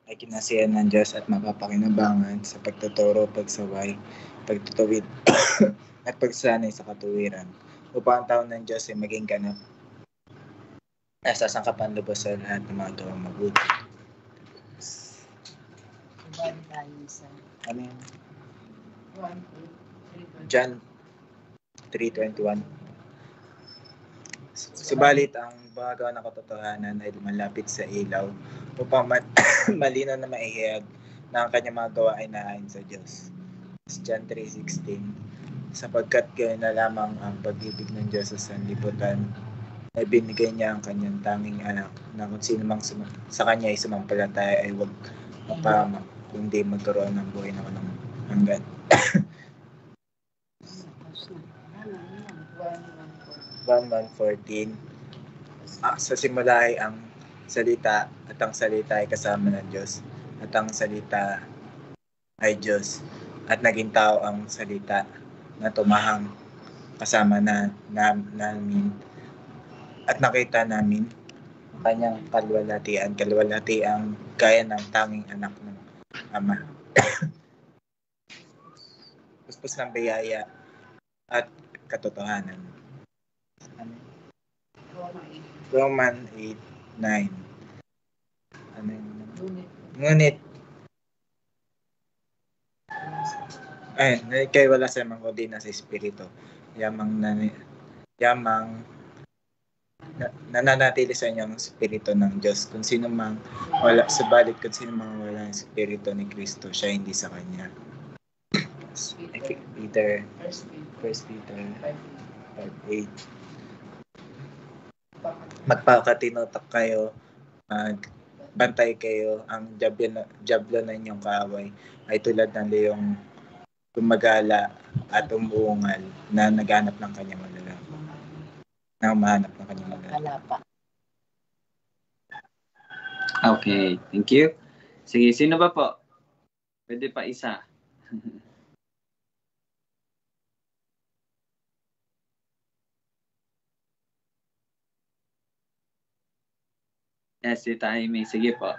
ay kinasiyahan ng Diyos at mapapakinabangan sa pagtuturo, pagsaway, pagtutuwid, at pagsanay sa katuwiran, upang ang taon ng Diyos ay maging ganap na sasangkapan lubos sa lahat ng mga gawang mabuti. Ano yun? John 3:21. Subalit ang bumagawa ng katotohanan ay lumalapit sa ilaw upang malinaw na maihayag na ang kanyang mga gawa ay naayon sa Diyos. John 3:16. Sapagkat gayon na lamang ang pag-ibig ng Diyos sa sanlibutan ay binigay niya ang kanyang tanging anak na kung sino mang sa kanya ay sumampalataya ay huwag mapahamak kundi magkaroon ng buhay na walang hanggan. 1:14. Sa simula ay ang salita at ang salita ay kasama ng Diyos at ang salita ay Diyos at naging tao ang salita na tumahang kasama namin at nakita namin ang kanyang kalwalhatian gaya ng tanging anak ng Ama. Puspos ng biyaya at katotohanan. Roman 8:9. Ano yun? Ngunit kayo wala sa mga kundi na sa Espiritu. Nananatili sa inyo ang Espiritu ng Diyos. Kung sino mang wala, subalit kung sino mang wala ang Espiritu ni Kristo, siya hindi sa Kanya. First Peter 5:8. Magpakatinotak kayo, magbantay kayo, ang jablo na inyong kaaway ay tulad ng leong gumagala at umuungal na naghanap ng kanyang malalaki. Na umahanap ng kanyang malalaki. Okay, thank you. Sige, sino ba po? Pwede pa isa. Yes, si Taimi. Sige po.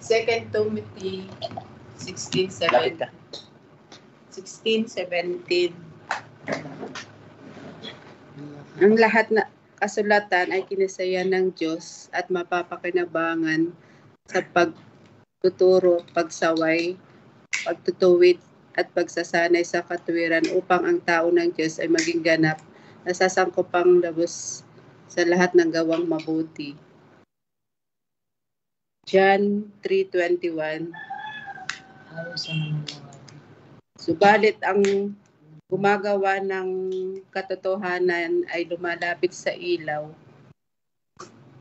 2 Timothy 16:17. Ang lahat na kasulatan ay kinasayan ng Diyos at mapapakinabangan sa pagtuturo, pagsaway, pagtutuwid at pagsasanay sa katuwiran upang ang tao ng Diyos ay maging ganap na sasangkupang lubos sa lahat ng gawang mabuti. John 3:21. Subalit ang gumagawa ng katotohanan ay lumalapit sa ilaw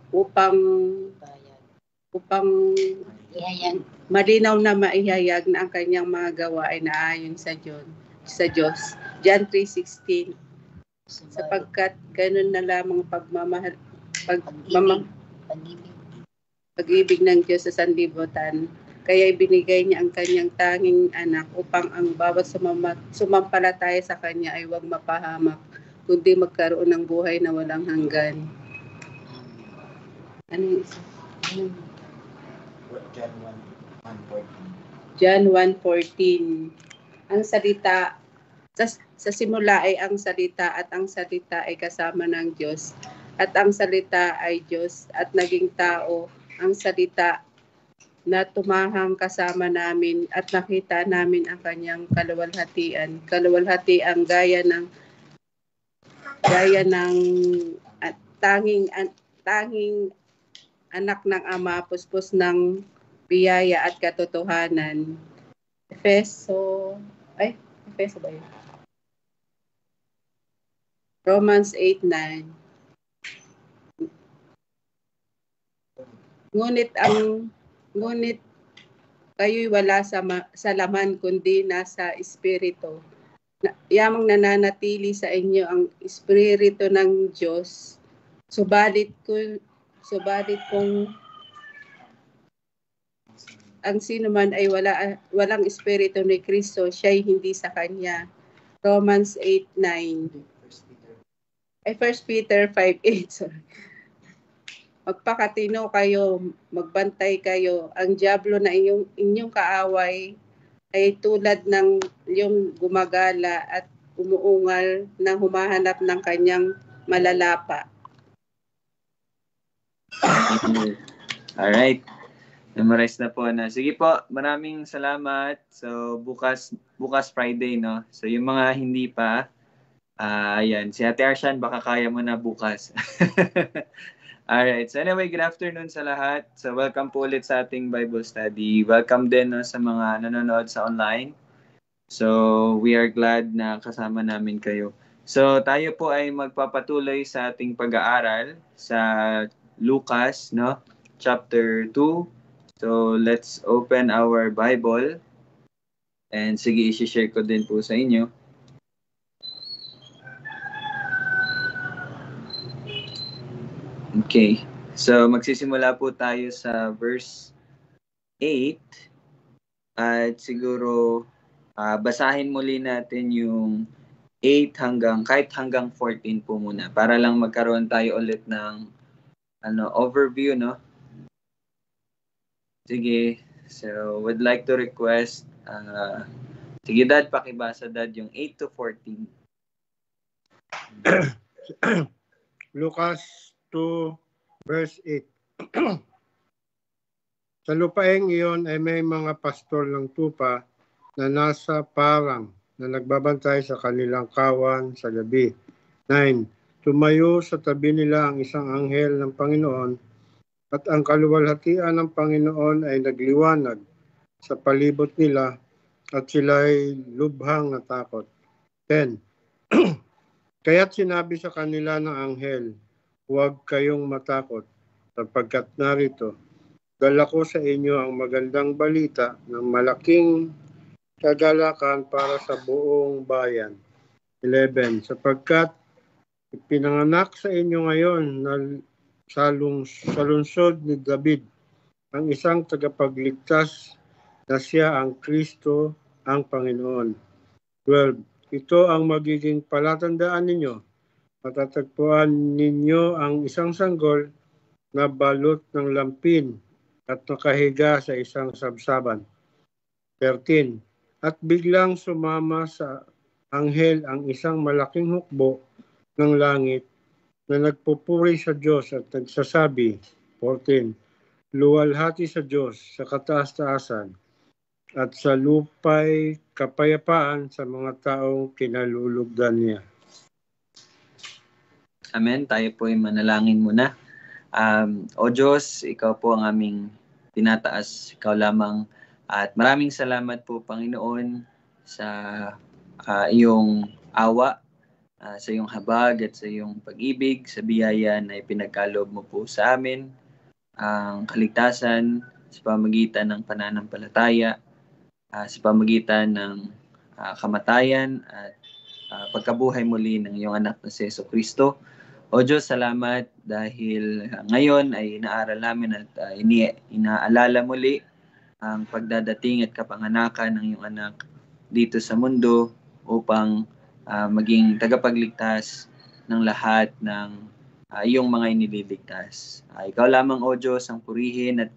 upang malinaw na maihayag na ang kanyang mga gawa ay naayon sa Diyos. John 3:16. Sapagkat ganun na lamang pag-ibig ng Diyos sa sanlibutan, kaya ibinigay niya ang kanyang tanging anak upang ang bawat sumampalataya sa kanya ay huwag mapahamak, kundi magkaroon ng buhay na walang hanggan. Ano isa? John 1:14. Ang salita sa simula ay ang salita at ang salita ay kasama ng Diyos at ang salita ay Diyos at naging tao ang salita na tumahang kasama namin at nakita namin ang kanyang kaluwalhatian gaya ng tanging anak ng Ama, puspos ng biyaya at katotohanan. Efeso ba yun? Romans 8:9. Ngunit kayo'y wala sa laman kundi nasa espiritu. Yamang nananatili sa inyo ang espiritu ng Diyos. Subalit kung ang sino man ay walang espiritu ni Kristo, siya'y hindi sa kanya. Romans 8:9. 1 Peter 5:8. Sorry. magpakatino kayo, magbantay kayo. Ang diablo na inyong kaaway ay tulad ng yung gumagala at umuungal na humahanap ng kanyang malalapa. Alright. Memorize na po na. Sige po, maraming salamat. So, bukas Friday, no? So, yung mga hindi pa, ayan, si Ate Arshan, baka kaya mo na bukas. Alright. So, anyway, good afternoon sa lahat. So, welcome po ulit sa ating Bible study. Welcome din no, sa mga nanonood sa online. So, we are glad na kasama namin kayo. So, tayo po ay magpapatuloy sa ating pag-aaral sa Lucas, no? Chapter 2. So, let's open our Bible. And sige, isi-share ko din po sa inyo. Okay. So, magsisimula po tayo sa verse 8. At siguro, basahin muli natin yung 8 kahit hanggang 14 po muna. Para lang magkaroon tayo ulit ng overview, no? Sige. So, would like to request, sige Dad, pakibasa Dad yung 8 to 14. Lucas 2 verse 8. Sa lupaing iyon ay may mga pastor ng tupa na nasa parang na nagbabantay sa kanilang kawan sa gabi. 9. Tumayo sa tabi nila ang isang anghel ng Panginoon at ang kaluwalhatian ng Panginoon ay nagliwanag sa palibot nila at sila ay lubhang natakot. 10. Kaya't sinabi sa kanila ng anghel, huwag kayong matakot sapagkat narito, dala ko sa inyo ang magandang balita ng malaking kagalakan para sa buong bayan. 11. Sapagkat ipinanganak sa inyo ngayon na sa lungsod ni David ang isang tagapagligtas na siya ang Kristo ang Panginoon. 12. Ito ang magiging palatandaan ninyo. Matatagpuan ninyo ang isang sanggol na balot ng lampin at nakahiga sa isang sabsaban. 13. At biglang sumama sa anghel ang isang malaking hukbo ng langit na nagpupuri sa Diyos at nagsasabi. 14. Luwalhati sa Diyos sa kataas-taasan at sa lupa'y kapayapaan sa mga taong kinalulugdan niya. Amen. Tayo po ay manalangin muna. O Diyos, ikaw po ang aming tinataas. Ikaw lamang. At maraming salamat po, Panginoon, sa iyong awa, sa iyong habag at sa iyong pag-ibig, sa biyaya na ipinagkaloob mo po sa amin, ang kaligtasan sa pamagitan ng pananampalataya, sa pamagitan ng kamatayan at pagkabuhay muli ng iyong anak na si Jesucristo. O Diyos, salamat dahil ngayon ay inaaral namin at inaalala muli ang pagdadating at kapanganakan ng iyong anak dito sa mundo upang maging tagapagligtas ng lahat ng iyong mga inililigtas. Ikaw lamang, O Diyos, ang purihin at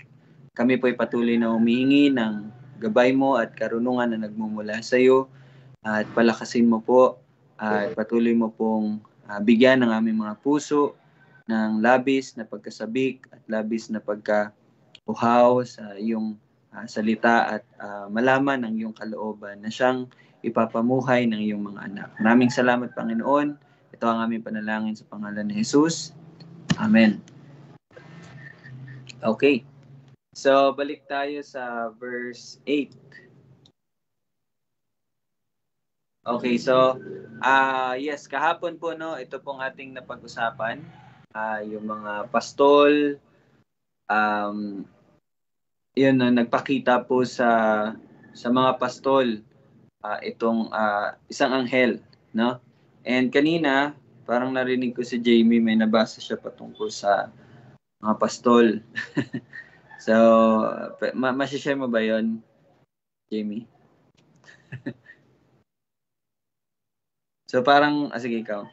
kami po ay patuloy na humihingi ng gabay mo at karunungan na nagmumula sa iyo at palakasin mo po at patuloy mo pong bigyan ng aming mga puso ng labis na pagkasabik at labis na pagkauhaw sa iyong salita at malaman ang iyong kalooban na siyang ipapamuhay ng iyong mga anak. Maraming salamat, Panginoon. Ito ang aming panalangin sa pangalan ni Jesus. Amen. Okay. So, balik tayo sa verse 8. Okay, so, yes, kahapon po, no, ito pong ating napag-usapan. Yung mga pastol, yun, nagpakita po sa mga pastol itong isang anghel, no? And kanina, parang narinig ko si Jamie, may nabasa siya patungkol sa mga pastol. So, masishare mo ba yon, Jamie? So, parang, sige ikaw.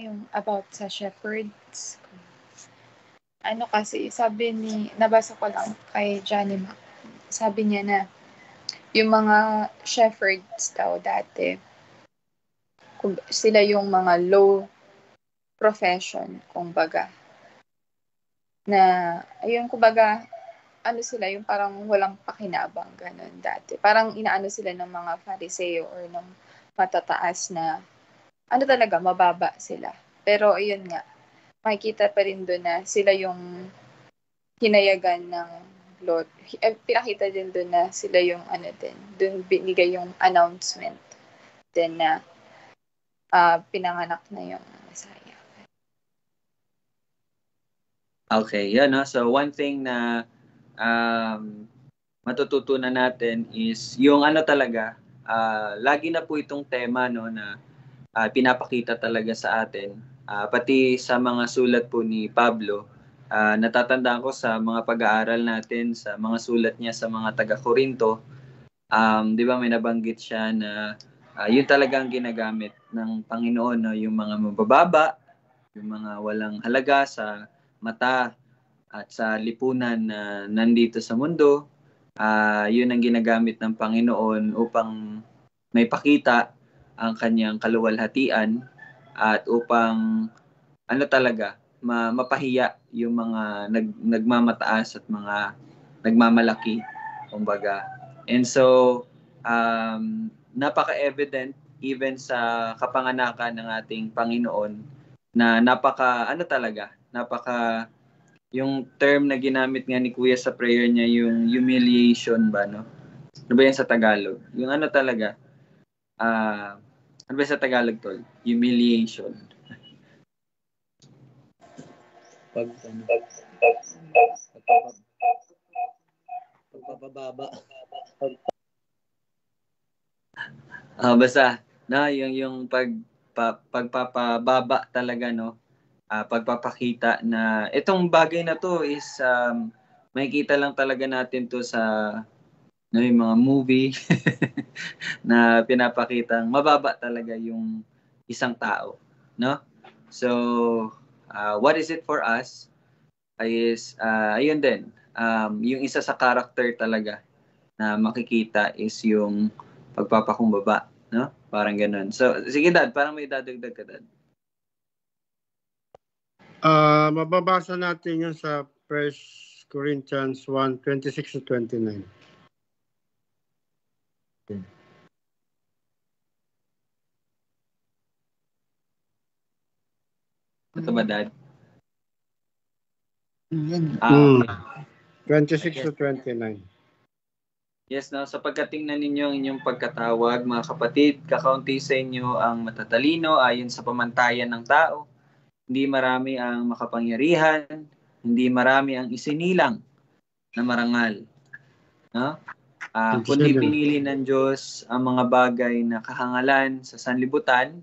yung about sa shepherds. Ano kasi, nabasa ko lang kay Johnny Mac. Sabi niya na, yung mga shepherds daw dati, sila yung mga low profession, kumbaga. Na, ayun, kumbaga, ano sila, yung parang walang pakinabang, ganun dati. Parang inaano sila ng mga Fariseo or ng matataas na, ano talaga, mababa sila. Pero, ayun nga, makikita pa rin doon na sila yung hinayagan ng Lord. Pinakita din doon na sila yung doon binigay yung announcement din na pinanganak na yung Messiah. Okay, yan, no? So one thing na matututunan natin is yung talaga, lagi na po itong tema, no, na pinapakita talaga sa atin, pati sa mga sulat po ni Pablo. Natatandaan ko sa mga pag-aaral natin, sa mga sulat niya sa mga taga-Korinto, di ba may nabanggit siya na yun talagang ginagamit ng Panginoon, no? Yung mga mabababa, yung mga walang halaga sa mata at sa lipunan na nandito sa mundo, yun ang ginagamit ng Panginoon upang may pakita ang kanyang kaluwalhatian at upang talaga mapahiya yung mga nagmamataas at mga nagmamalaki, kumbaga. And so napaka-evident even sa kapanganakan ng ating Panginoon na napaka yung term na ginamit nga ni Kuya sa prayer niya, yung humiliation ba, no? Ano ba yan sa Tagalog? Yung talaga, ano ba sa Tagalog, tol? Humiliation. Pagpapababa. Basta, na yung pagpapababa talaga, no? Pagpapakita na itong bagay na to is makikita lang talaga natin to sa yung mga movie na pinapakitang mababa talaga yung isang tao, no? So what is it for us is ayun din, yung isa sa character talaga na makikita is yung pagpapakumbaba, no? Parang ganun. So sige, Dad, parang may dadagdag ka, Dad. Mababasa natin yun sa 1 Corinthians 1:26-29. Ito ba, Dad? Okay. 26-29. Yes, no? Sapagkat tingnan ninyo ang inyong pagkatawag, mga kapatid, kakaunti sa inyo ang matatalino ayon sa pamantayan ng tao. Hindi marami ang makapangyarihan, hindi marami ang isinilang na marangal. No? Kundi pinili ng Diyos ang mga bagay na kahangalan sa sanlibutan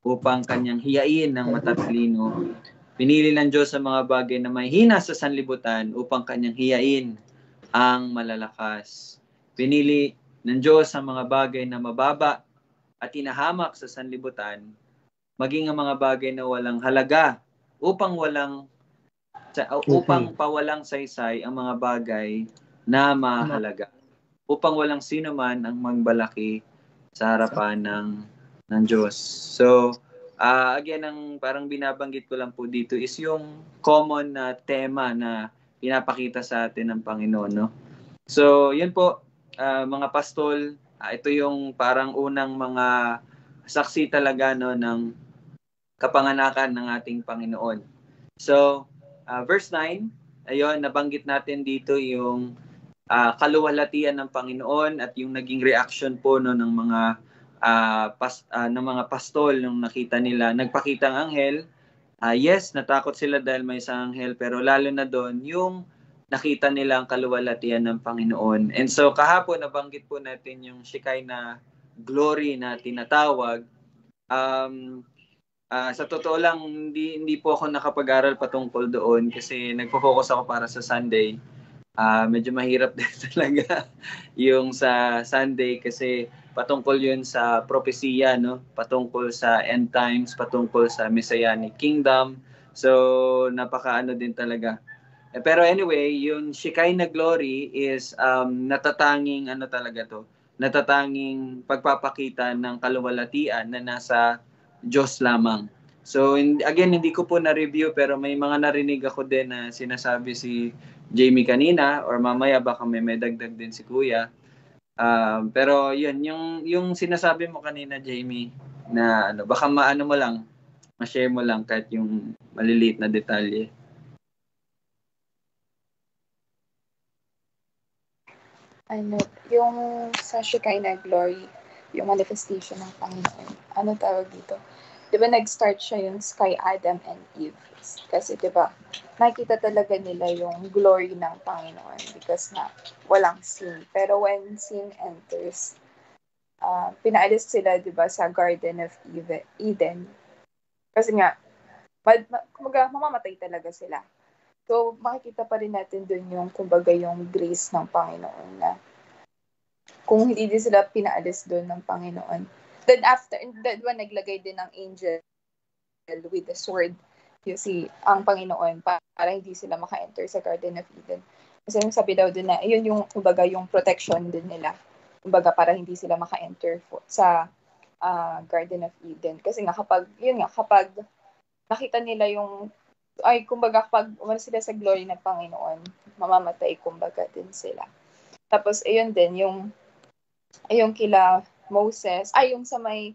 upang kanyang hiyain ng matatalino. Pinili ng Diyos ang mga bagay na mahihina sa sanlibutan upang kanyang hiyain ang malalakas. Pinili ng Diyos ang mga bagay na mababa at hinahamak sa sanlibutan, maging ang mga bagay na walang halaga upang pawalang saysay ang mga bagay na mahalaga, upang walang sino man ang magbalaki sa harapan ng Diyos. So again, ang parang binabanggit ko lang po dito is yung common na tema na pinapakita sa atin ng Panginoon, no? So yun po, mga pastol, ito yung parang unang mga saksi talaga, no, ng kapanganakan ng ating Panginoon. So, verse 9, ayun, nabanggit natin dito yung kaluwalhatian ng Panginoon at yung naging reaction po, no, ng mga ng mga pastol nung nakita nila, nagpakita ang anghel. Yes, natakot sila dahil may isang anghel, pero lalo na doon yung nakita nila ang kaluwalhatian ng Panginoon. And so kahapon nabanggit po natin yung Shekinah glory na tinatawag. Sa totoo lang, hindi po ako nakapag-aral patungkol doon kasi nagpo-focus ako para sa Sunday. Medyo mahirap din talaga yung sa Sunday kasi patungkol yun sa propesiya, no? Patungkol sa end times, patungkol sa Messianic Kingdom. So, napakaano din talaga. Pero anyway, yung Shekinah glory is natatanging ano talaga to? Natatanging pagpapakita ng kaluwalhatian na nasa Diyos lamang. So again, hindi ko po na-review pero may mga narinig ako din na sinasabi si Jamie kanina or mamaya baka may dagdag din si Kuya. Pero yun, yung sinasabi mo kanina, Jamie, na ano, baka maano mo lang, ma-share mo lang kahit yung maliliit na detalye. Ano, yung sa Shekinah glory, yung manifestation ng Panginoon. Ano tawag dito? Di ba nag-start siya yung kay Adam and Eve? Kasi di ba, nakikita talaga nila yung glory ng Panginoon because nga, walang sin. Pero when sin enters, pinaalis sila, di ba, sa Garden of Eden. Kasi nga, kumbaga, mamamatay talaga sila. So, makikita pa rin natin dun yung, kumbaga, yung grace ng Panginoon na kung hindi din sila pinaalis dun ng Panginoon. Then after, that one, naglagay din ng angel with the sword, you see, ang Panginoon, para hindi sila maka-enter sa Garden of Eden. Kasi yung sabi daw dun na, yun yung, kumbaga, yung protection din nila. Kumbaga, para hindi sila maka-enter sa Garden of Eden. Kasi nga, kapag nakita nila yung kumbaga, pag umalis sila sa glory ng Panginoon, mamamatay, kumbaga, din sila. Tapos, ayun din, yung kila Moses, yung sa may,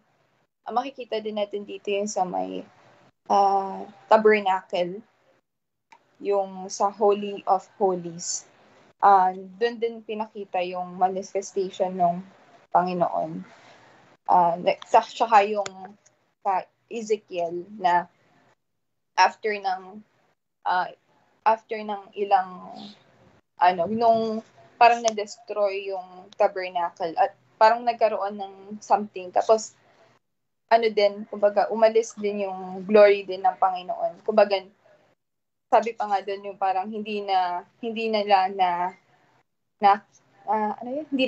makikita din natin dito yung sa may tabernacle, yung sa Holy of Holies. Doon din pinakita yung manifestation ng Panginoon. Tsaka yung sa Ezekiel na after ng ilang nung parang na-destroy yung tabernacle at parang nagkaroon ng something tapos kumbaga umalis din yung glory din ng Panginoon. Kumbaga sabi pa nga doon yung parang hindi na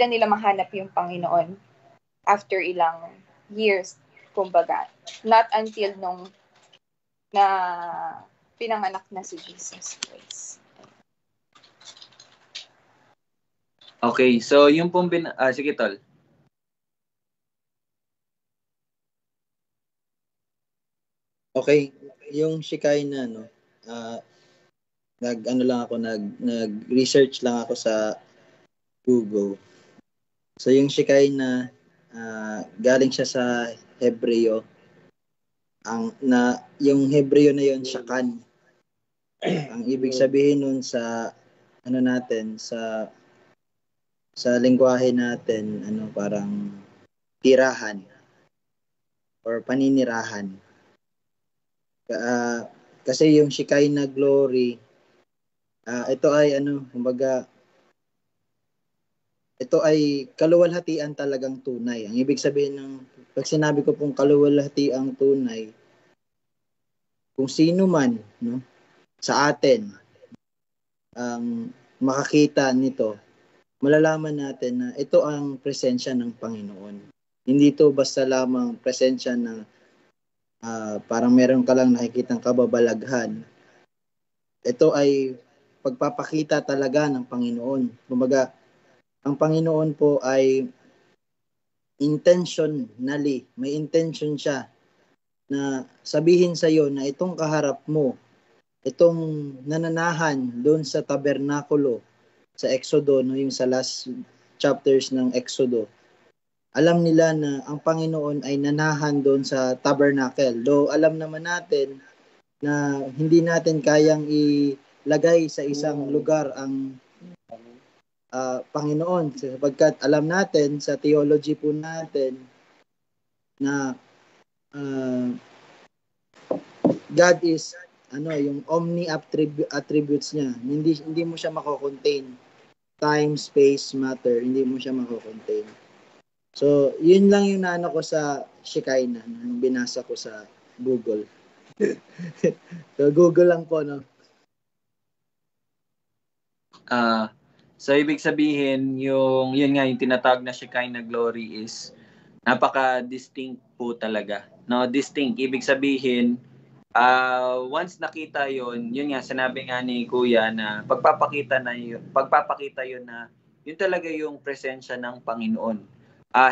nila mahanap yung Panginoon after ilang years, kumbaga. Not until nung na pinanganak na si Jesus Christ. Okay, so yung pong sige tol. Okay, yung Shekinah nag-research lang ako sa Google. So yung Shekinah galing siya sa Hebreo. Yung Hebreo na yon Shakan. Ang ibig sabihin nun sa sa lengguwahe natin parang tirahan or paninirahan. Kasi yung Shekinah glory ito ay kumbaga ito ay kaluwalhatian talagang tunay. Ang ibig sabihin pag sinabi ko pong kaluwalhatiang tunay, kung sino man sa atin ang makakita nito, malalaman natin na ito ang presensya ng Panginoon. Hindi ito basta lamang presensya na parang meron ka lang nakikitang kababalaghan. Ito ay pagpapakita talaga ng Panginoon. Kumbaga, ang Panginoon po ay intentionally, may intention siya na sabihin sa iyo na itong kaharap mo, itong nananahan doon sa tabernakulo sa Exodo, yung sa last chapters ng Exodo, alam nila na ang Panginoon ay nanahan doon sa tabernacle. Though alam naman natin na hindi natin kayang ilagay sa isang lugar ang Panginoon sapagkat alam natin sa theology po natin na God is yung omni attributes niya. Hindi mo siya mako-contain. Time, space, matter, hindi mo siya mako-contain. So, yun lang yung naano ko sa Shekinah nung binasa ko sa Google. So, Google lang po, no? So ibig sabihin yun nga yung tinatawag na Shekinah glory is napaka-distinct po talaga. No, distinct ibig sabihin once nakita yun nga sinabi nga ni Kuya na pagpapakita yun na yun talaga yung presensya ng Panginoon.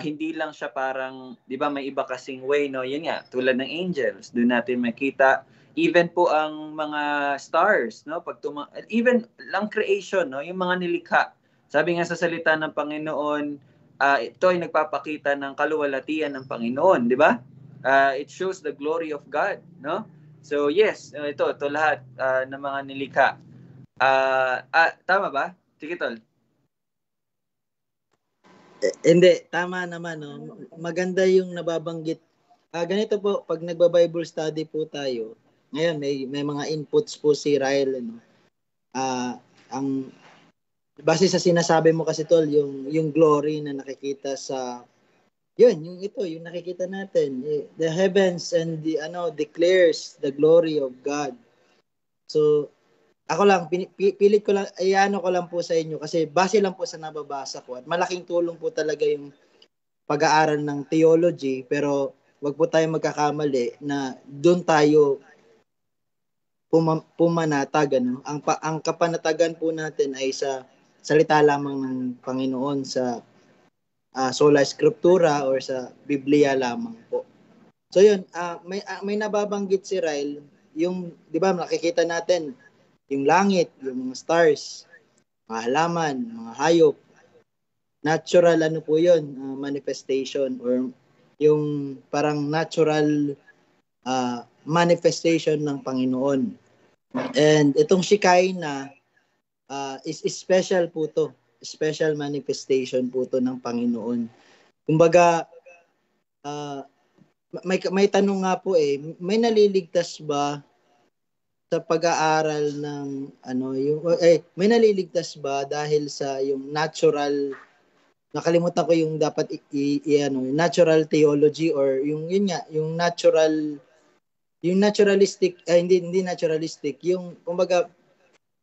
Hindi lang siya parang 'di ba may iba kasing way no, yun nga tulad ng angels, doon natin makita even po ang mga stars no even lang creation no, yung mga nilikha. Sabi nga sa salita ng Panginoon, ito ay nagpapakita ng kaluwalhatian ng Panginoon, 'di ba? It shows the glory of God, no? So yes, ito lahat ng mga nilikha. Tama ba? Sige tol. Hindi, tama naman. No? Maganda yung nababanggit. Ganito po, pag nagba-Bible study po tayo, ngayon may mga inputs po si Ryle. Ano? Ang base sa sinasabi mo kasi tol, yung glory na nakikita sa yung nakikita natin. The heavens and declares the glory of God. So, ako lang, pilit ko lang, ko lang po sa inyo kasi base lang po sa nababasa ko at malaking tulong po talaga yung pag-aaral ng theology pero wag po tayo magkakamali na doon tayo pumanatag. Ano? Ang kapanatagan po natin ay sa salita lamang ng Panginoon sa sola scriptura or sa Biblia lamang po. So yun, may nababanggit si Ryle, yung, di ba, nakikita natin, yung langit, yung mga stars, mga halaman, mga hayop, natural po yun, manifestation or yung parang natural manifestation ng Panginoon. And itong Shekinah is special po to, special manifestation po to ng Panginoon. Kumbaga, may tanong nga po may naliligtas ba sa pag-aaral ng may naliligtas ba dahil sa yung natural, nakalimutan ko yung dapat natural theology or yung naturalistic, hindi naturalistic, yung kumbaga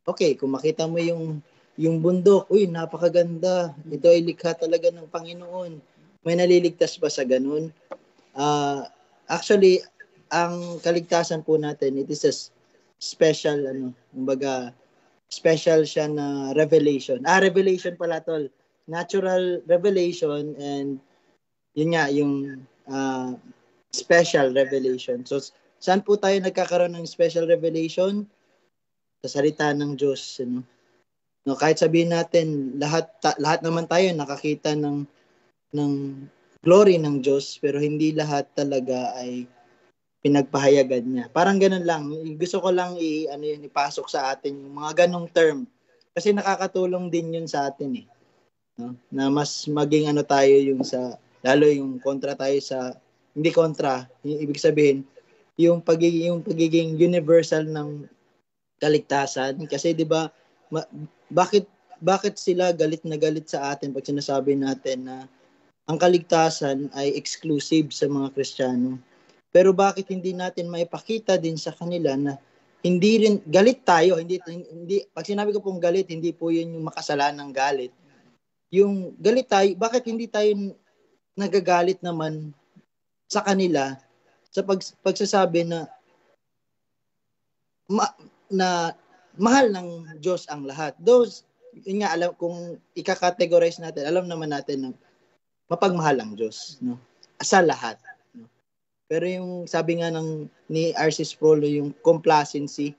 kung makita mo yung bundok, napakaganda, ito ay likha talaga ng Panginoon, may naliligtas ba sa ganun? Actually, ang kaligtasan po natin, it is a special, kumbaga, special siya na revelation. Revelation pala tol. Natural revelation and yun nga, yung special revelation. So, saan po tayo nagkakaroon ng special revelation? Sa salita ng Diyos. No, kahit sabihin natin, lahat naman tayo nakakita ng glory ng Diyos, pero hindi lahat talaga ay pinagpahayagan niya. Parang ganun lang. Gusto ko lang ipasok sa atin yung mga ganong term. Kasi nakakatulong din yun sa atin no? Na mas maging tayo yung lalo yung kontra tayo sa, hindi kontra, ibig sabihin, yung pagiging universal ng kaligtasan. Kasi di ba, bakit sila galit na galit sa atin pag sinasabi natin na ang kaligtasan ay exclusive sa mga Kristiyano? Pero bakit hindi natin maipakita din sa kanila na hindi rin galit tayo, hindi pag sinabi ko pong galit, hindi po 'yun yung makasalanang galit. Yung galit tayo, bakit hindi tayo nagagalit naman sa kanila sa pagsasabi na mahal ng Diyos ang lahat. Those yun nga, alam kung i-categorize natin, alam naman natin na mapagmahal ang Diyos, no? Sa lahat. Pero yung sabi nga ni R.C. Sproul, yung complacency,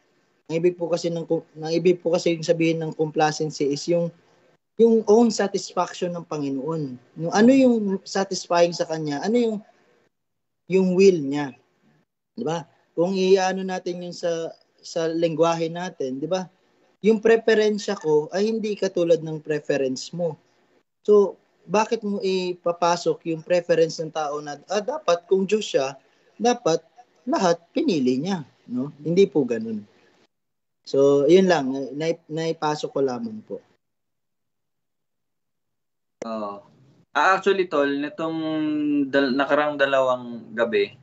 ang ibig po kasi yung sabihin ng complacency is yung own satisfaction ng Panginoon. Yung ano yung satisfying sa kanya, ano yung will niya. 'Di ba? Kung iano natin yung sa lengguwahe natin, 'di ba? Yung preferensya ko ay hindi katulad ng preference mo. So, bakit mo ipapasok yung preference ng tao na dapat kung Diyos siya, dapat lahat pinili niya, no? Hindi po ganun. So, yun lang, naipasok ko lamang po. Actually, tol, nitong nakarang dalawang gabi,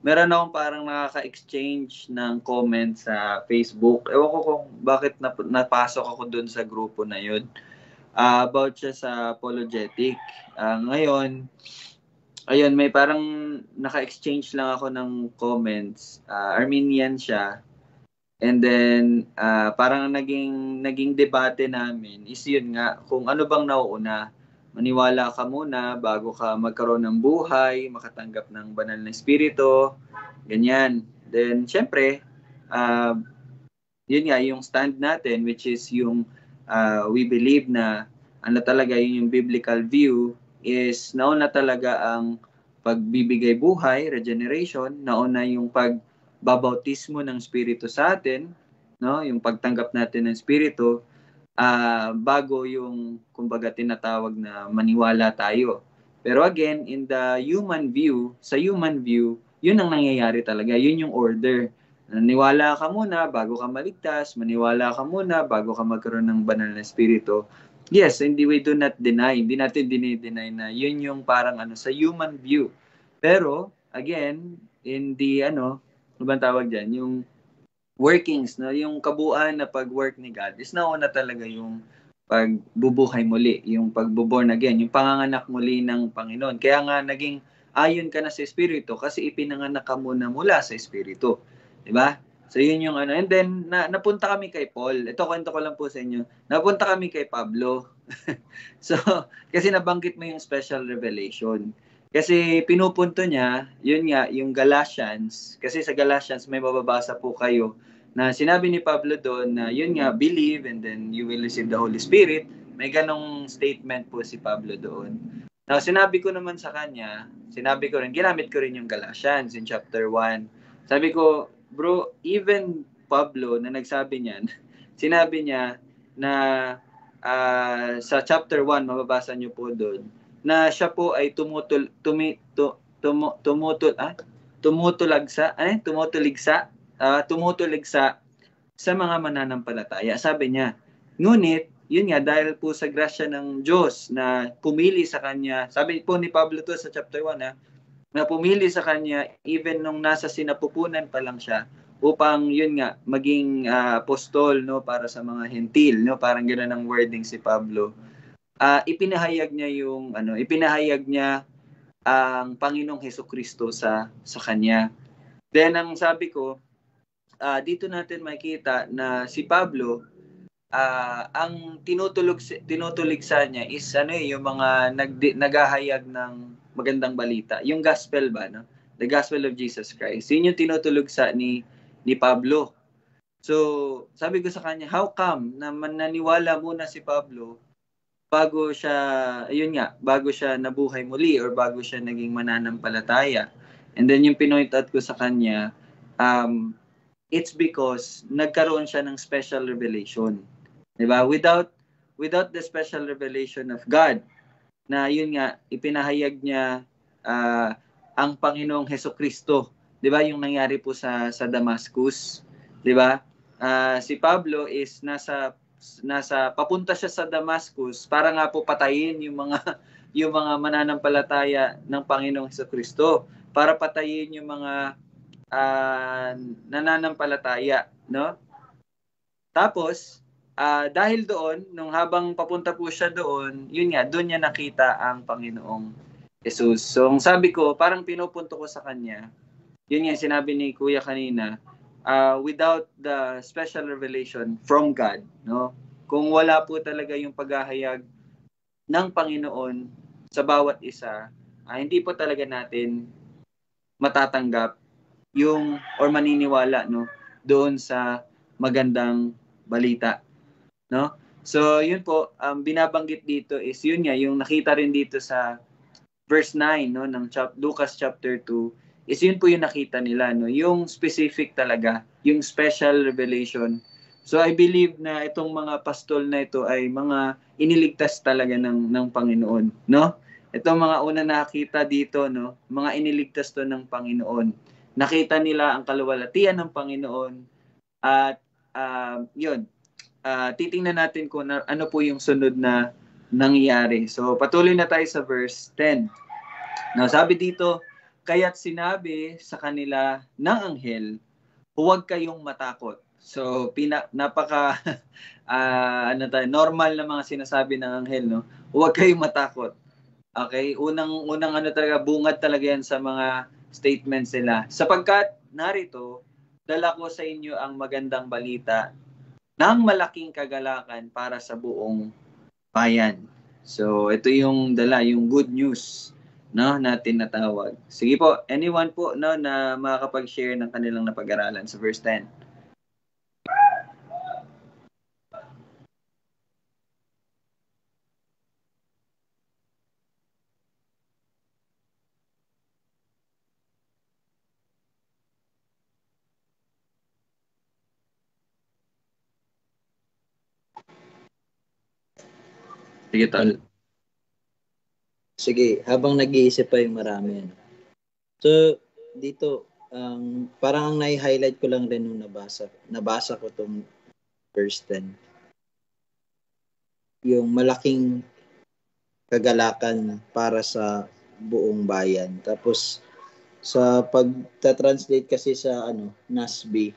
meron akong parang nakaka-exchange ng comment sa Facebook. Ewan ko kung bakit napasok ako dun sa grupo na yun. About siya sa apologetic. Ngayon, ayun, may parang naka-exchange lang ako ng comments. Armenian siya. And then, parang naging debate namin is yun nga, kung ano bang nauuna. Maniwala ka muna bago ka magkaroon ng buhay, makatanggap ng banal na espiritu, ganyan. Then, syempre, yun nga, yung stand natin, which is yung we believe na ano talaga yung biblical view is nauna talaga ang pagbibigay buhay, regeneration, nauna yung pagbabautismo ng espiritu sa atin, no? Yung pagtanggap natin ng espiritu, bago yung kumbaga tinatawag na maniwala tayo. Pero again, in the human view, sa human view, yun ang nangyayari talaga. Yun yung order. Maniwala ka muna bago ka maligtas, maniwala ka muna bago ka magkaroon ng banal na espiritu. Yes, hindi we do not deny. Hindi natin dinideny na yun yung parang sa human view. Pero again, in the ano bang tawag diyan, yung workings, no, yung kabuuan na pag-work ni God is nauna talaga yung pagbubuhay muli, yung pagbo-born again, yung panganganak muli ng Panginoon. Kaya nga naging ayon ka na sa Espiritu kasi ipinanganak ka muna mula sa Espiritu. Diba? So yun yung And then, napunta kami kay Paul. Ito, kwento ko lang po sa inyo. Napunta kami kay Pablo. So, kasi nabanggit mo yung special revelation. Kasi pinupunto niya, yun nga, yung Galatians. Kasi sa Galatians, may mababasa po kayo na sinabi ni Pablo doon na yun nga, believe and then you will receive the Holy Spirit. May ganong statement po si Pablo doon. Now, sinabi ko naman sa kanya, ginamit ko rin yung Galatians in chapter 1. Sabi ko, bro, even Pablo na nagsabi niyan, sinabi niya na sa chapter 1, mababasa niyo po doon, na siya po ay tumutuligsa sa mga mananampalataya. Sabi niya, ngunit, yun nga, dahil po sa grasya ng Diyos na pumili sa kanya, sabi po ni Pablo to sa chapter 1, na pumili sa kanya even nung nasa sinapupunan pa lang siya, upang yun nga, maging apostol, no, para sa mga hentil, no, parang gano'n ang wording si Pablo. Ipinahayag niya ang Panginoong Hesukristo sa kanya. Then ang sabi ko, dito natin makita na si Pablo, ang tinutuligsa niya is yung mga naghahayag ng magandang balita, yung gospel ba, no? The gospel of Jesus Christ. Yun yung tinutulugsa ni Pablo. So, sabi ko sa kanya, how come na mananiwala muna si Pablo bago siya nabuhay muli or bago siya naging mananampalataya? And then yung pinoint out ko sa kanya, it's because nagkaroon siya ng special revelation. Diba? Without the special revelation of God, na yun nga, ipinahayag niya ang Panginoong Hesukristo. Diba? Yung nangyari po sa Damascus. Diba? Si Pablo is papunta siya sa Damascus para nga po patayin yung mga mananampalataya ng Panginoong Hesukristo. Para patayin yung mga nananampalataya, no? Tapos, dahil doon, nung habang papunta po siya doon, yun nga, doon niya nakita ang Panginoong Jesus. So, ang sabi ko, parang pinupunto ko sa kanya, yun nga, sinabi ni Kuya kanina, without the special revelation from God, no? Kung wala po talaga yung paghahayag ng Panginoon sa bawat isa, hindi po talaga natin matatanggap or maniniwala, no, doon sa magandang balita, no? So yun po, binabanggit dito is yun nga, yung nakita rin dito sa verse 9, no, ng Lucas chapter 2, is yun po yung nakita nila, no, yung specific talaga, yung special revelation. So I believe na itong mga pastol na ito ay mga iniligtas talaga ng Panginoon, no? Itong mga una nakita dito, no, mga iniligtas to ng Panginoon. Nakita nila ang kaluwalhatian ng Panginoon at titingnan natin kung ano po yung sunod na nangyari. So patuloy na tayo sa verse 10. Now sabi dito, kaya't sinabi sa kanila ng anghel, huwag kayong matakot. So napaka normal na mga sinasabi ng anghel, no? Huwag kayong matakot. Okay? Unang talaga, bungad talaga yan sa mga statements nila. Sapagkat narito, dala ko sa inyo ang magandang balita ng malaking kagalakan para sa buong bayan. So, ito yung dala, yung good news, no, na tinatawag. Sige po, anyone po, no, na makakapag-share ng kanilang napag-aralan sa verse 10. Sige, tol. Sige, habang nag-iisip pa yung marami. So, dito, parang ang nai-highlight ko lang rin nung nabasa ko tong verse 10. Yung malaking kagalakan para sa buong bayan. Tapos, sa pagta-translate kasi sa NASB,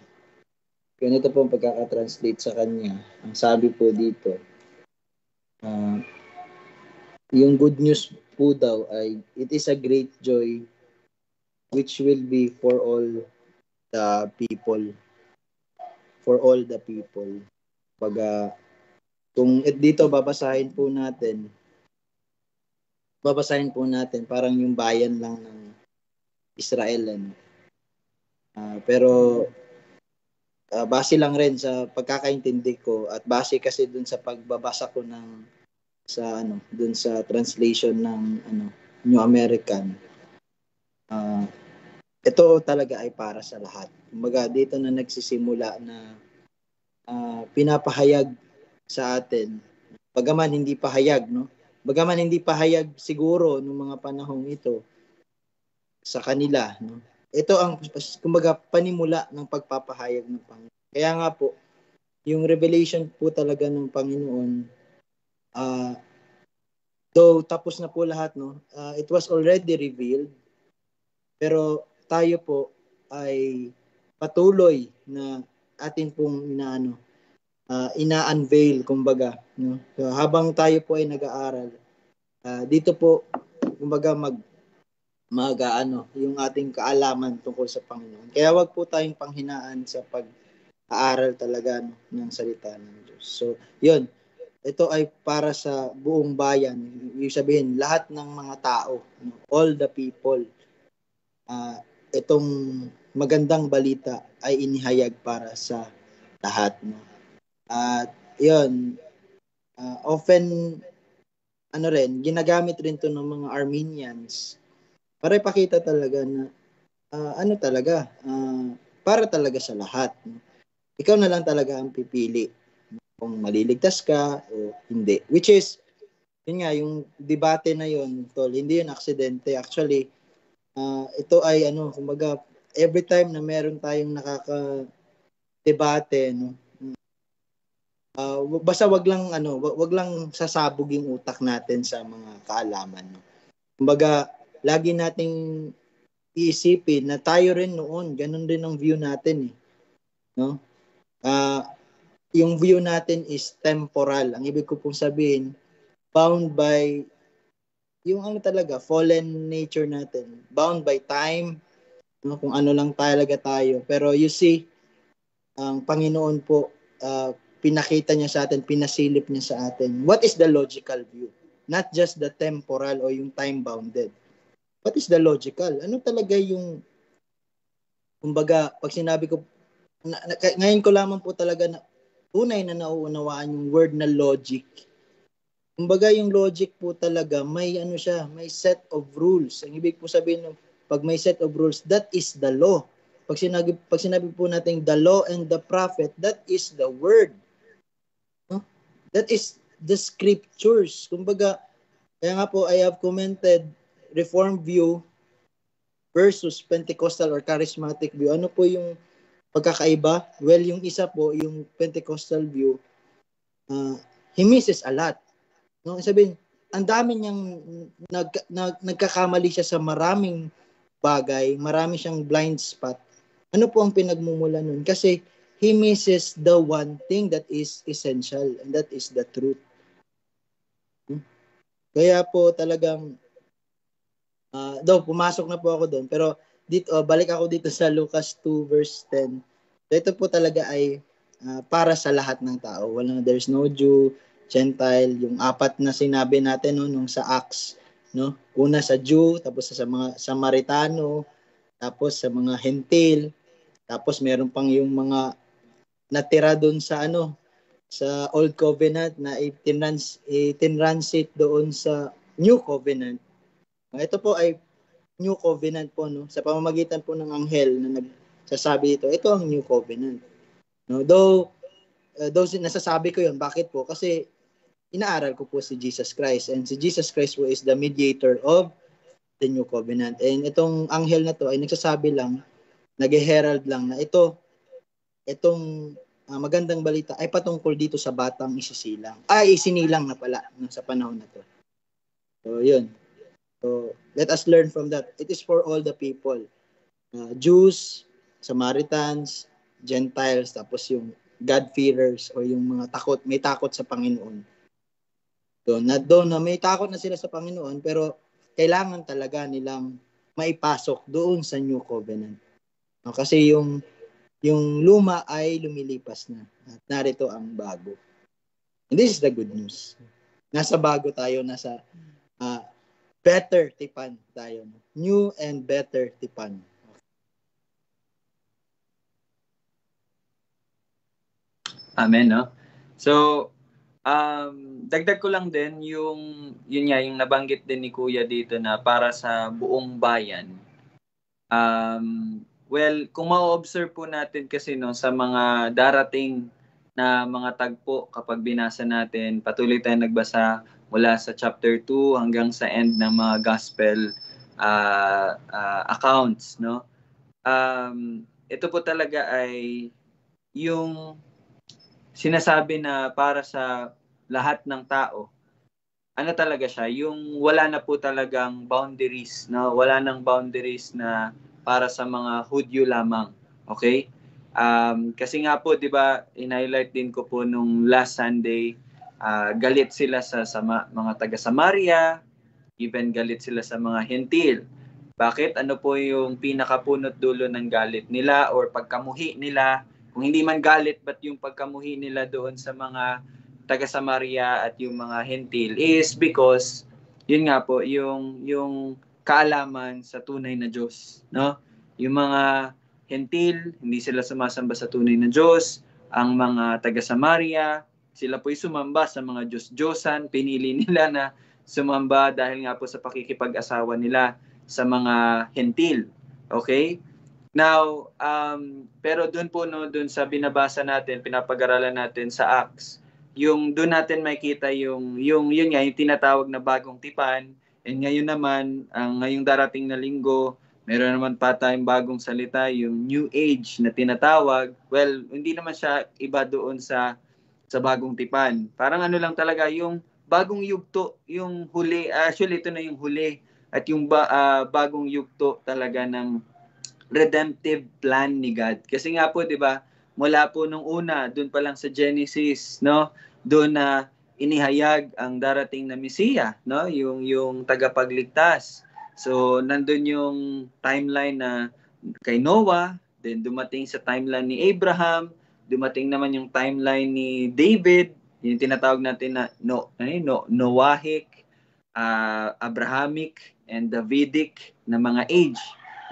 ganito po ang pagkaka-translate sa kanya. Ang sabi po dito, yung good news po daw ay, it is a great joy which will be for all the people. For all the people. Kung dito babasahin po natin, parang yung bayan lang ng Israel. Pero base lang rin sa pagkakaintindi ko at base kasi dun sa pagbabasa ko dun sa translation ng New American, ito talaga ay para sa lahat. Kumbaga dito na nagsisimula na pinapahayag sa atin, bagaman hindi pahayag siguro nung mga panahong ito sa kanila, no? Ito ang kumbaga panimula ng pagpapahayag ng Panginoon. Kaya nga po, yung revelation po talaga ng Panginoon, though tapos na po lahat, no? It was already revealed, pero tayo po ay patuloy na atin pong ina-unveil, kumbaga, no? So, habang tayo po ay nag-aaral, dito po kumbaga yung ating kaalaman tungkol sa Panginoon. Kaya wag po tayong panghinaan sa pag-aaral talaga ng salita ng Diyos. So, yun. Ito ay para sa buong bayan. Ibig sabihin, lahat ng mga tao, all the people, itong magandang balita ay inihayag para sa lahat. No? At yun, often, ginagamit rin to ng mga Armenians para ipakita talaga na para talaga sa lahat. Ikaw na lang talaga ang pipili kung maliligtas ka o hindi. Which is, yun nga, yung debate na yun, tol, hindi yun aksidente. Actually, ito ay kumbaga, every time na meron tayong nakaka-debate, no, basta wag lang sasabog yung utak natin sa mga kaalaman. No? Kumbaga, lagi nating iisipin na tayo rin noon, ganun din ang view natin no? Yung view natin is temporal. Ang ibig ko pong sabihin, bound by yung fallen nature natin, bound by time, no? Kung ano lang talaga tayo. Pero you see, ang Panginoon po, pinakita niya sa atin, pinasilip niya sa atin. What is the logical view? Not just the temporal o yung time-bounded. What is the logical? Ano talaga yung, kumbaga, pag sinabi ko, ngayon ko lamang po talaga na tunay na nauunawaan yung word na logic. Kumbaga, yung logic po talaga, may may set of rules. Ang ibig po sabihin, pag may set of rules, that is the law. Pag sinabi po natin the law and the prophet, that is the word. No? That is the scriptures. Kumbaga, kaya nga po, I have commented Reformed view versus Pentecostal or Charismatic view. Ano po yung pagkakaiba? Well, yung isa po, yung Pentecostal view, he misses a lot. No, sabihin, ang dami niyang nagkakamali siya sa maraming bagay, marami siyang blind spot. Ano po ang pinagmumula nun? Kasi he misses the one thing that is essential, and that is the truth. Kaya po talagang pumasok na po ako doon, pero dito balik ako dito sa Lucas 2 verse 10. So ito po talaga ay para sa lahat ng tao. There's no Jew, Gentile, yung apat na sinabi natin nung sa Acts, no? Una sa Jew, tapos sa mga Samaritano, tapos sa mga Hentil, tapos meron pang yung mga natira doon sa sa Old Covenant na itinransit doon sa New Covenant. Ito po ay New Covenant po, no? Sa pamamagitan po ng anghel na nagsasabi dito, ito ang New Covenant. No? Though nasasabi ko yun, bakit po? Kasi inaaral ko po si Jesus Christ, and si Jesus Christ po is the mediator of the New Covenant. And itong anghel na to ay nagsasabi lang, nag-herald lang na itong magandang balita ay patungkol dito sa batang isinilang na pala sa panahon na to. So, yun. So, let us learn from that. It is for all the people. Jews, Samaritans, Gentiles, tapos yung God-fearers o yung mga may takot sa Panginoon. Doon na may takot na sila sa Panginoon, pero kailangan talaga nilang maipasok doon sa New Covenant. Kasi yung luma ay lumilipas na. At narito ang bago. And this is the good news. Nasa bago tayo, nasa better tipan tayo. New and better tipan. Amen, no? So, dagdag ko lang din yun nabanggit din ni Kuya dito na para sa buong bayan. Well, kung ma-observe po natin kasi sa mga darating na mga tagpo kapag binasa natin, patuloy tayong nagbasa mula sa chapter 2 hanggang sa end ng mga gospel accounts, no? Ito po talaga ay yung sinasabi na para sa lahat ng tao. Ano talaga siya? Yung wala na po talagang boundaries, no? Wala nang boundaries na para sa mga Hudyo lamang. Okay? Kasi nga po, 'di ba, in-highlight din ko po nung last Sunday, galit sila sa mga taga Samaria, even galit sila sa mga Hentil. Bakit? Ano po yung pinakapunot dulo ng galit nila or pagkamuhi nila? Kung hindi man galit, but yung pagkamuhi nila doon sa mga taga Samaria at yung mga Hentil is because yun nga po yung kaalaman sa tunay na Diyos, no? Yung mga Hentil, hindi sila sumasamba sa tunay na Diyos. Ang mga taga Samaria, sila po'y sumamba sa mga Diyos-Diyosan. Pinili nila na sumamba dahil nga po sa pakikipag-asawa nila sa mga Hentil. Okay? Now, pero doon po doon sa binabasa natin, pinapag-aralan natin sa Acts, yung doon natin makita yung tinatawag na bagong tipan. And ngayon naman, ngayong darating na linggo, meron naman pa tayong bagong salita, yung New Age na tinatawag. Well, hindi naman siya iba doon sa bagong tipan. Parang ano lang talaga, yung bagong yugto, yung huli, actually ito na yung huli, at yung bagong yugto talaga ng redemptive plan ni God. Kasi nga po, 'di ba, mula po nung una, doon pa lang sa Genesis, no? Doon na inihayag ang darating na Mesiya, no? Yung tagapagligtas. So, nandun yung timeline na kay Noah, then dumating sa timeline ni Abraham, dumating naman yung timeline ni David, yung tinatawag natin na Noahic, Abrahamic, and Davidic na mga age.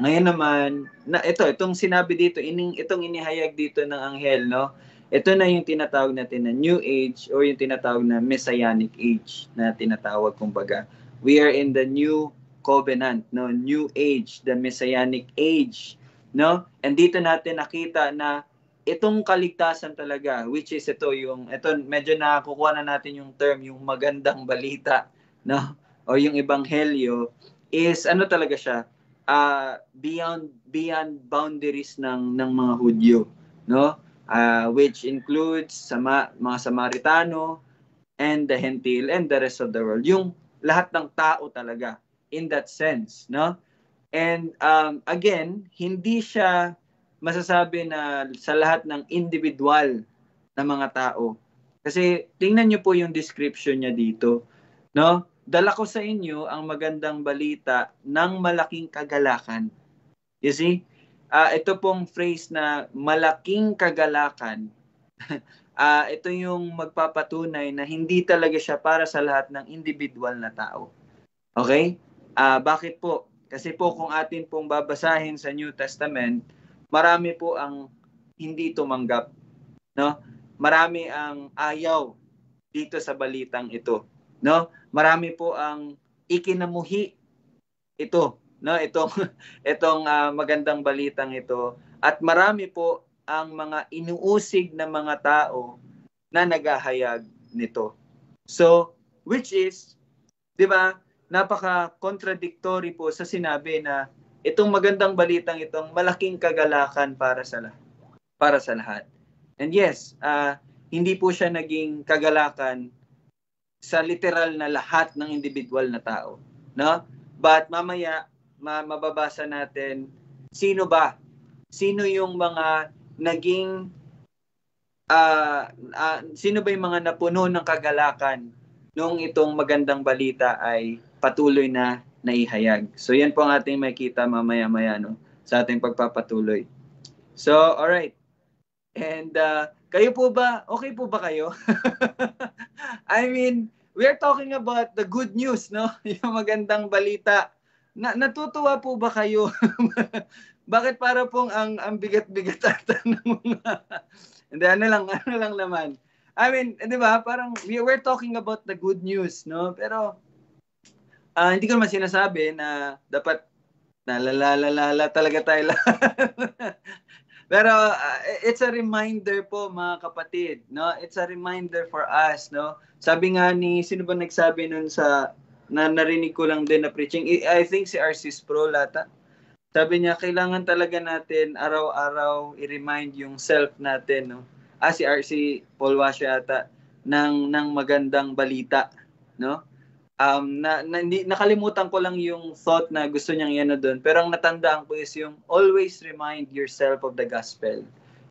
Ngayon naman, itong sinabi dito, itong inihayag dito ng anghel, no? Ito na yung tinatawag natin na New Age o yung tinatawag na Messianic Age na tinatawag kumbaga. We are in the New Covenant, no? New Age, the Messianic Age, no? And dito natin nakita na itong kaligtasan talaga, which is ito medyo nakukuha na natin yung term, yung magandang balita, no? O yung ebanghelyo is ano talaga siya? Beyond boundaries ng mga Hudyo, no? Which includes mga Samaritano and the Gentile and the rest of the world. Yung lahat ng tao talaga in that sense, no? And again, hindi siya masasabi na sa lahat ng individual na mga tao. Kasi tingnan niyo po yung description niya dito, no? Dala ko sa inyo ang magandang balita ng malaking kagalakan. You see? Ito pong phrase na malaking kagalakan. Ito yung magpapatunay na hindi talaga siya para sa lahat ng individual na tao. Okay? Bakit po? Kasi po kung atin pong babasahin sa New Testament, marami po ang hindi tumanggap, no? Marami ang ayaw dito sa balitang ito, no? Marami po ang ikinamuhi ito, no? Itong magandang balitang ito, at marami po ang mga inuusig na mga tao na naghahayag nito. So, which is, 'di ba? Napaka-contradictory po sa sinabi na itong magandang balitang itong malaking kagalakan para sa lahat. And yes, hindi po siya naging kagalakan sa literal na lahat ng individual na tao, no? But mamaya mababasa natin sino yung mga naging sino ba yung mga napuno ng kagalakan nung itong magandang balita ay patuloy na naihayag. So yan po ang ating makita mamaya-maya, no, sa ating pagpapatuloy. So, alright. And kayo po ba, okay po ba kayo? I mean, we're talking about the good news, no? Yung magandang balita. Natutuwa po ba kayo? Bakit para pong ang bigat-bigat ata ng mga... Hindi, ano lang naman. I mean, di ba, parang we're talking about the good news, no? Pero hindi ko naman sinasabi na dapat nalalala talaga tayo lahat. Pero it's a reminder po, mga kapatid, no? It's a reminder for us, no? Sabi nga ni, sino ba nagsabi nun sa, narinig ko lang din na preaching, I think si R.C. Sproul ata. Sabi niya, kailangan talaga natin araw-araw i-remind yung self natin, no? Si R.C. Paul Washer ata, ng magandang balita, no? Nakalimutan ko lang yung thought na gusto niyang yan doon. Pero ang natandaan ko is yung always remind yourself of the gospel,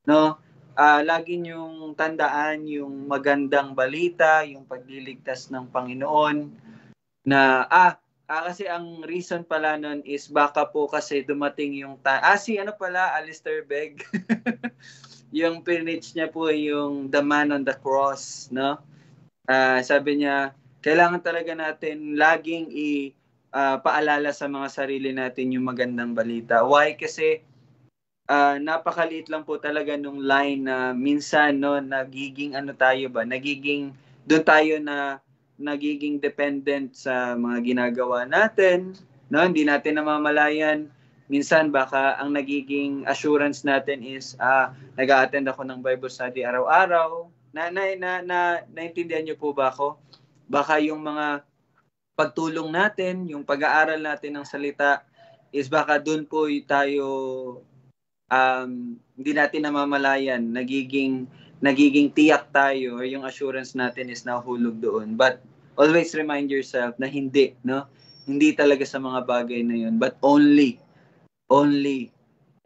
no? Lagi niyong tandaan yung magandang balita, yung pagliligtas ng Panginoon, na kasi ang reason pala nun is baka po kasi dumating yung Alistair Begg. Yung pinitch niya po yung The Man on the Cross, no? Sabi niya, kailangan talaga natin laging paalala sa mga sarili natin yung magandang balita. Why? Kasi napakaliit lang po talaga nung line na minsan, no, nagiging doon tayo na nagiging dependent sa mga ginagawa natin, no? Hindi natin namamalayan. Minsan baka ang nagiging assurance natin is nag-a-attend ako ng Bible study araw-araw. Naintindihan niyo po ba ako? Baka yung mga pagtulong natin, yung pag-aaral natin ng salita is baka doon po tayo hindi natin namamalayan, nagiging tiyak tayo, or yung assurance natin is nahulog doon. But always remind yourself na hindi, no? Hindi talaga sa mga bagay na yun, but only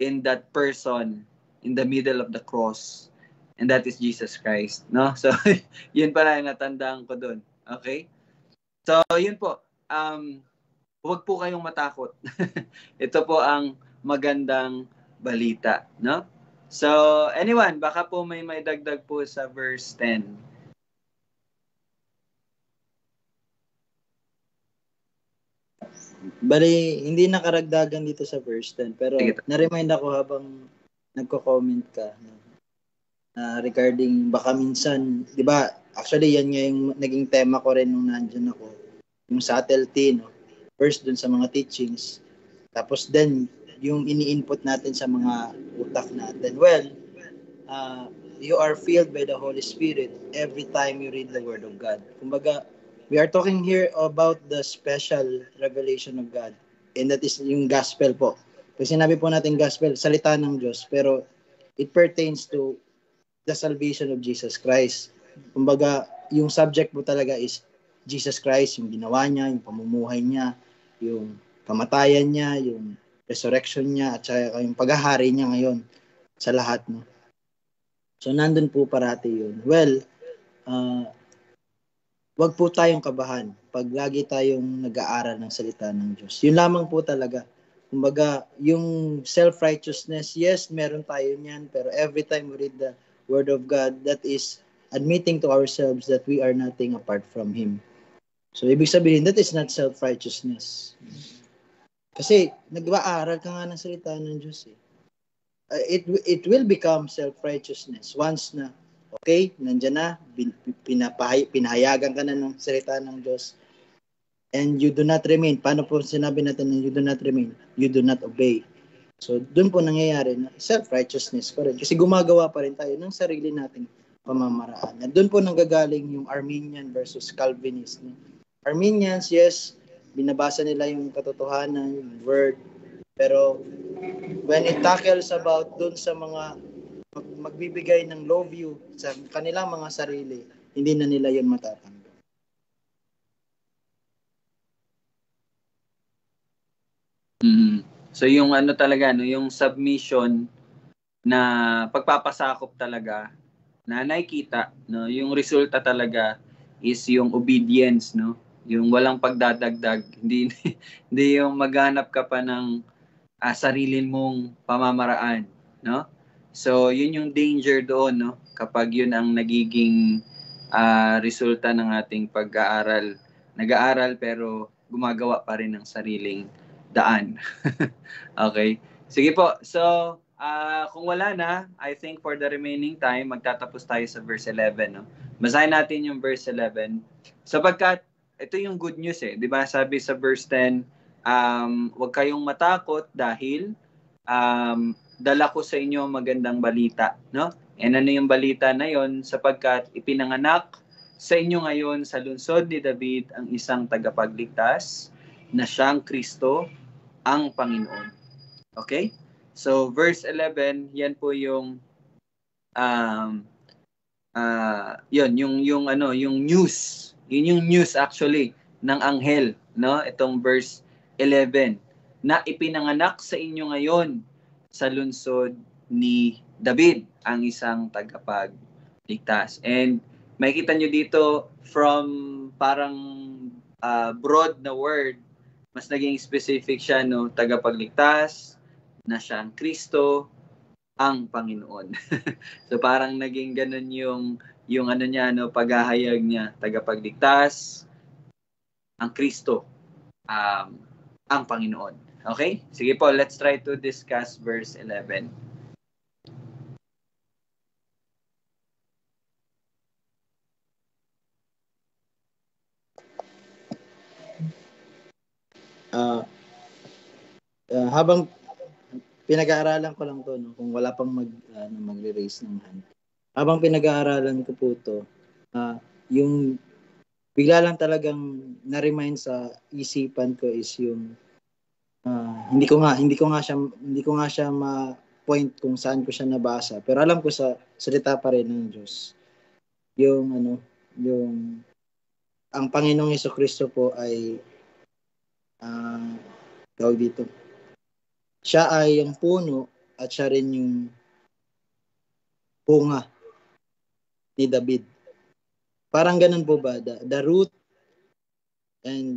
in that person in the middle of the cross, and that is Jesus Christ, no? So yun pala yung natandaan ko doon. Okay? So yun po, huwag po kayong matakot. Ito po ang magandang balita, no? So anyone, baka po may dagdag po sa verse 10. Bali, hindi nakaragdagan dito sa verse 10, pero na-remind ako habang nagko-comment ka na regarding baka minsan, di ba, actually yan nga yung naging tema ko rin nung nandyan ako, yung subtlety, no? First dun sa mga teachings, tapos then yung ini-input natin sa mga utak natin. Well, you are filled by the Holy Spirit every time you read the Word of God. Kumbaga, we are talking here about the special revelation of God. And that is yung gospel po. Pag sinabi po natin gospel, salita ng Diyos. Pero it pertains to the salvation of Jesus Christ. Kumbaga, yung subject po talaga is Jesus Christ, yung ginawa niya, yung pamumuhay niya, yung kamatayan niya, yung resurrection niya, at saka yung paghahari niya ngayon sa lahat. No? So, nandun po parati yun. Well, wag po tayong kabahan pag lagi tayong nag-aaral ng salita ng Diyos. Yun lamang po talaga. Kumbaga, yung self-righteousness, yes, meron tayo niyan, pero every time we read the Word of God, that is admitting to ourselves that we are nothing apart from Him. So, ibig sabihin, that is not self-righteousness. Kasi, nag-aaral ka nga ng salita ng Diyos eh. It will become self-righteousness once na, okay, nandiyan na, pinahayagan ka na ng salita ng Diyos, and you do not remain. Paano po sinabi natin na you do not remain? You do not obey. So, dun po nangyayari na self-righteousness pa rin. Kasi gumagawa pa rin tayo ng sarili nating pamamaraan. At dun po nanggagaling yung Arminian versus Calvinist. Arminians, yes, binabasa nila yung katotohanan, yung word, pero when it tackles about dun sa mga magbibigay ng low view sa kanilang mga sarili, hindi na nila yun matatanggap. So yung ano talaga, no, yung submission na pagpapasakop talaga na nakikita, no, yung resulta talaga is yung obedience, no, yung walang pagdadagdag, hindi yung maghanap ka pa ng sarili mong pamamaraan, no? So yun yung danger doon, no, kapag yun ang nagiging resulta ng ating pag-aaral. Nag-aaral pero gumagawa pa rin ng sariling daan. Okay. Sige po. So, kung wala na, I think for the remaining time, magtatapos tayo sa verse 11. No? Basahin natin yung verse 11. Sapagkat, ito yung good news eh. Di ba? Sabi sa verse 10, huwag kayong matakot dahil dala ko sa inyo magandang balita. No? And ano yung balita na yon? Sapagkat ipinanganak sa inyo ngayon sa lungsod ni David ang isang tagapagligtas na siyang Kristo, ang Panginoon. Okay? So verse 11, yan po yung yung news. Yun yung news actually ng anghel, no? Itong verse 11 na ipinanganak sa inyo ngayon sa lungsod ni David ang isang tagapagligtas. And makikita nyo dito from parang broad na word, mas naging specific siya, no, tagapagligtas na siyang Kristo, ang Panginoon. So parang naging ganun yung ano niya, no, paghahayag niya, tagapagligtas, ang Kristo, ang Panginoon. Okay? Sige po, let's try to discuss verse 11. Habang pinag-aaralan ko lang to, no, kung wala pang magre-raise ng hand. Habang pinag-aaralan ko po to, yung bigla lang talagang na-remind sa isipan ko is yung hindi ko nga siya ma-point kung saan ko siya nabasa, pero alam ko sa salita pa rin ng Diyos. Yung ang Panginoong Jesucristo po ay tawag dito. Siya ay yung puno at siya rin yung bunga ni David. Parang ganun po ba? The root and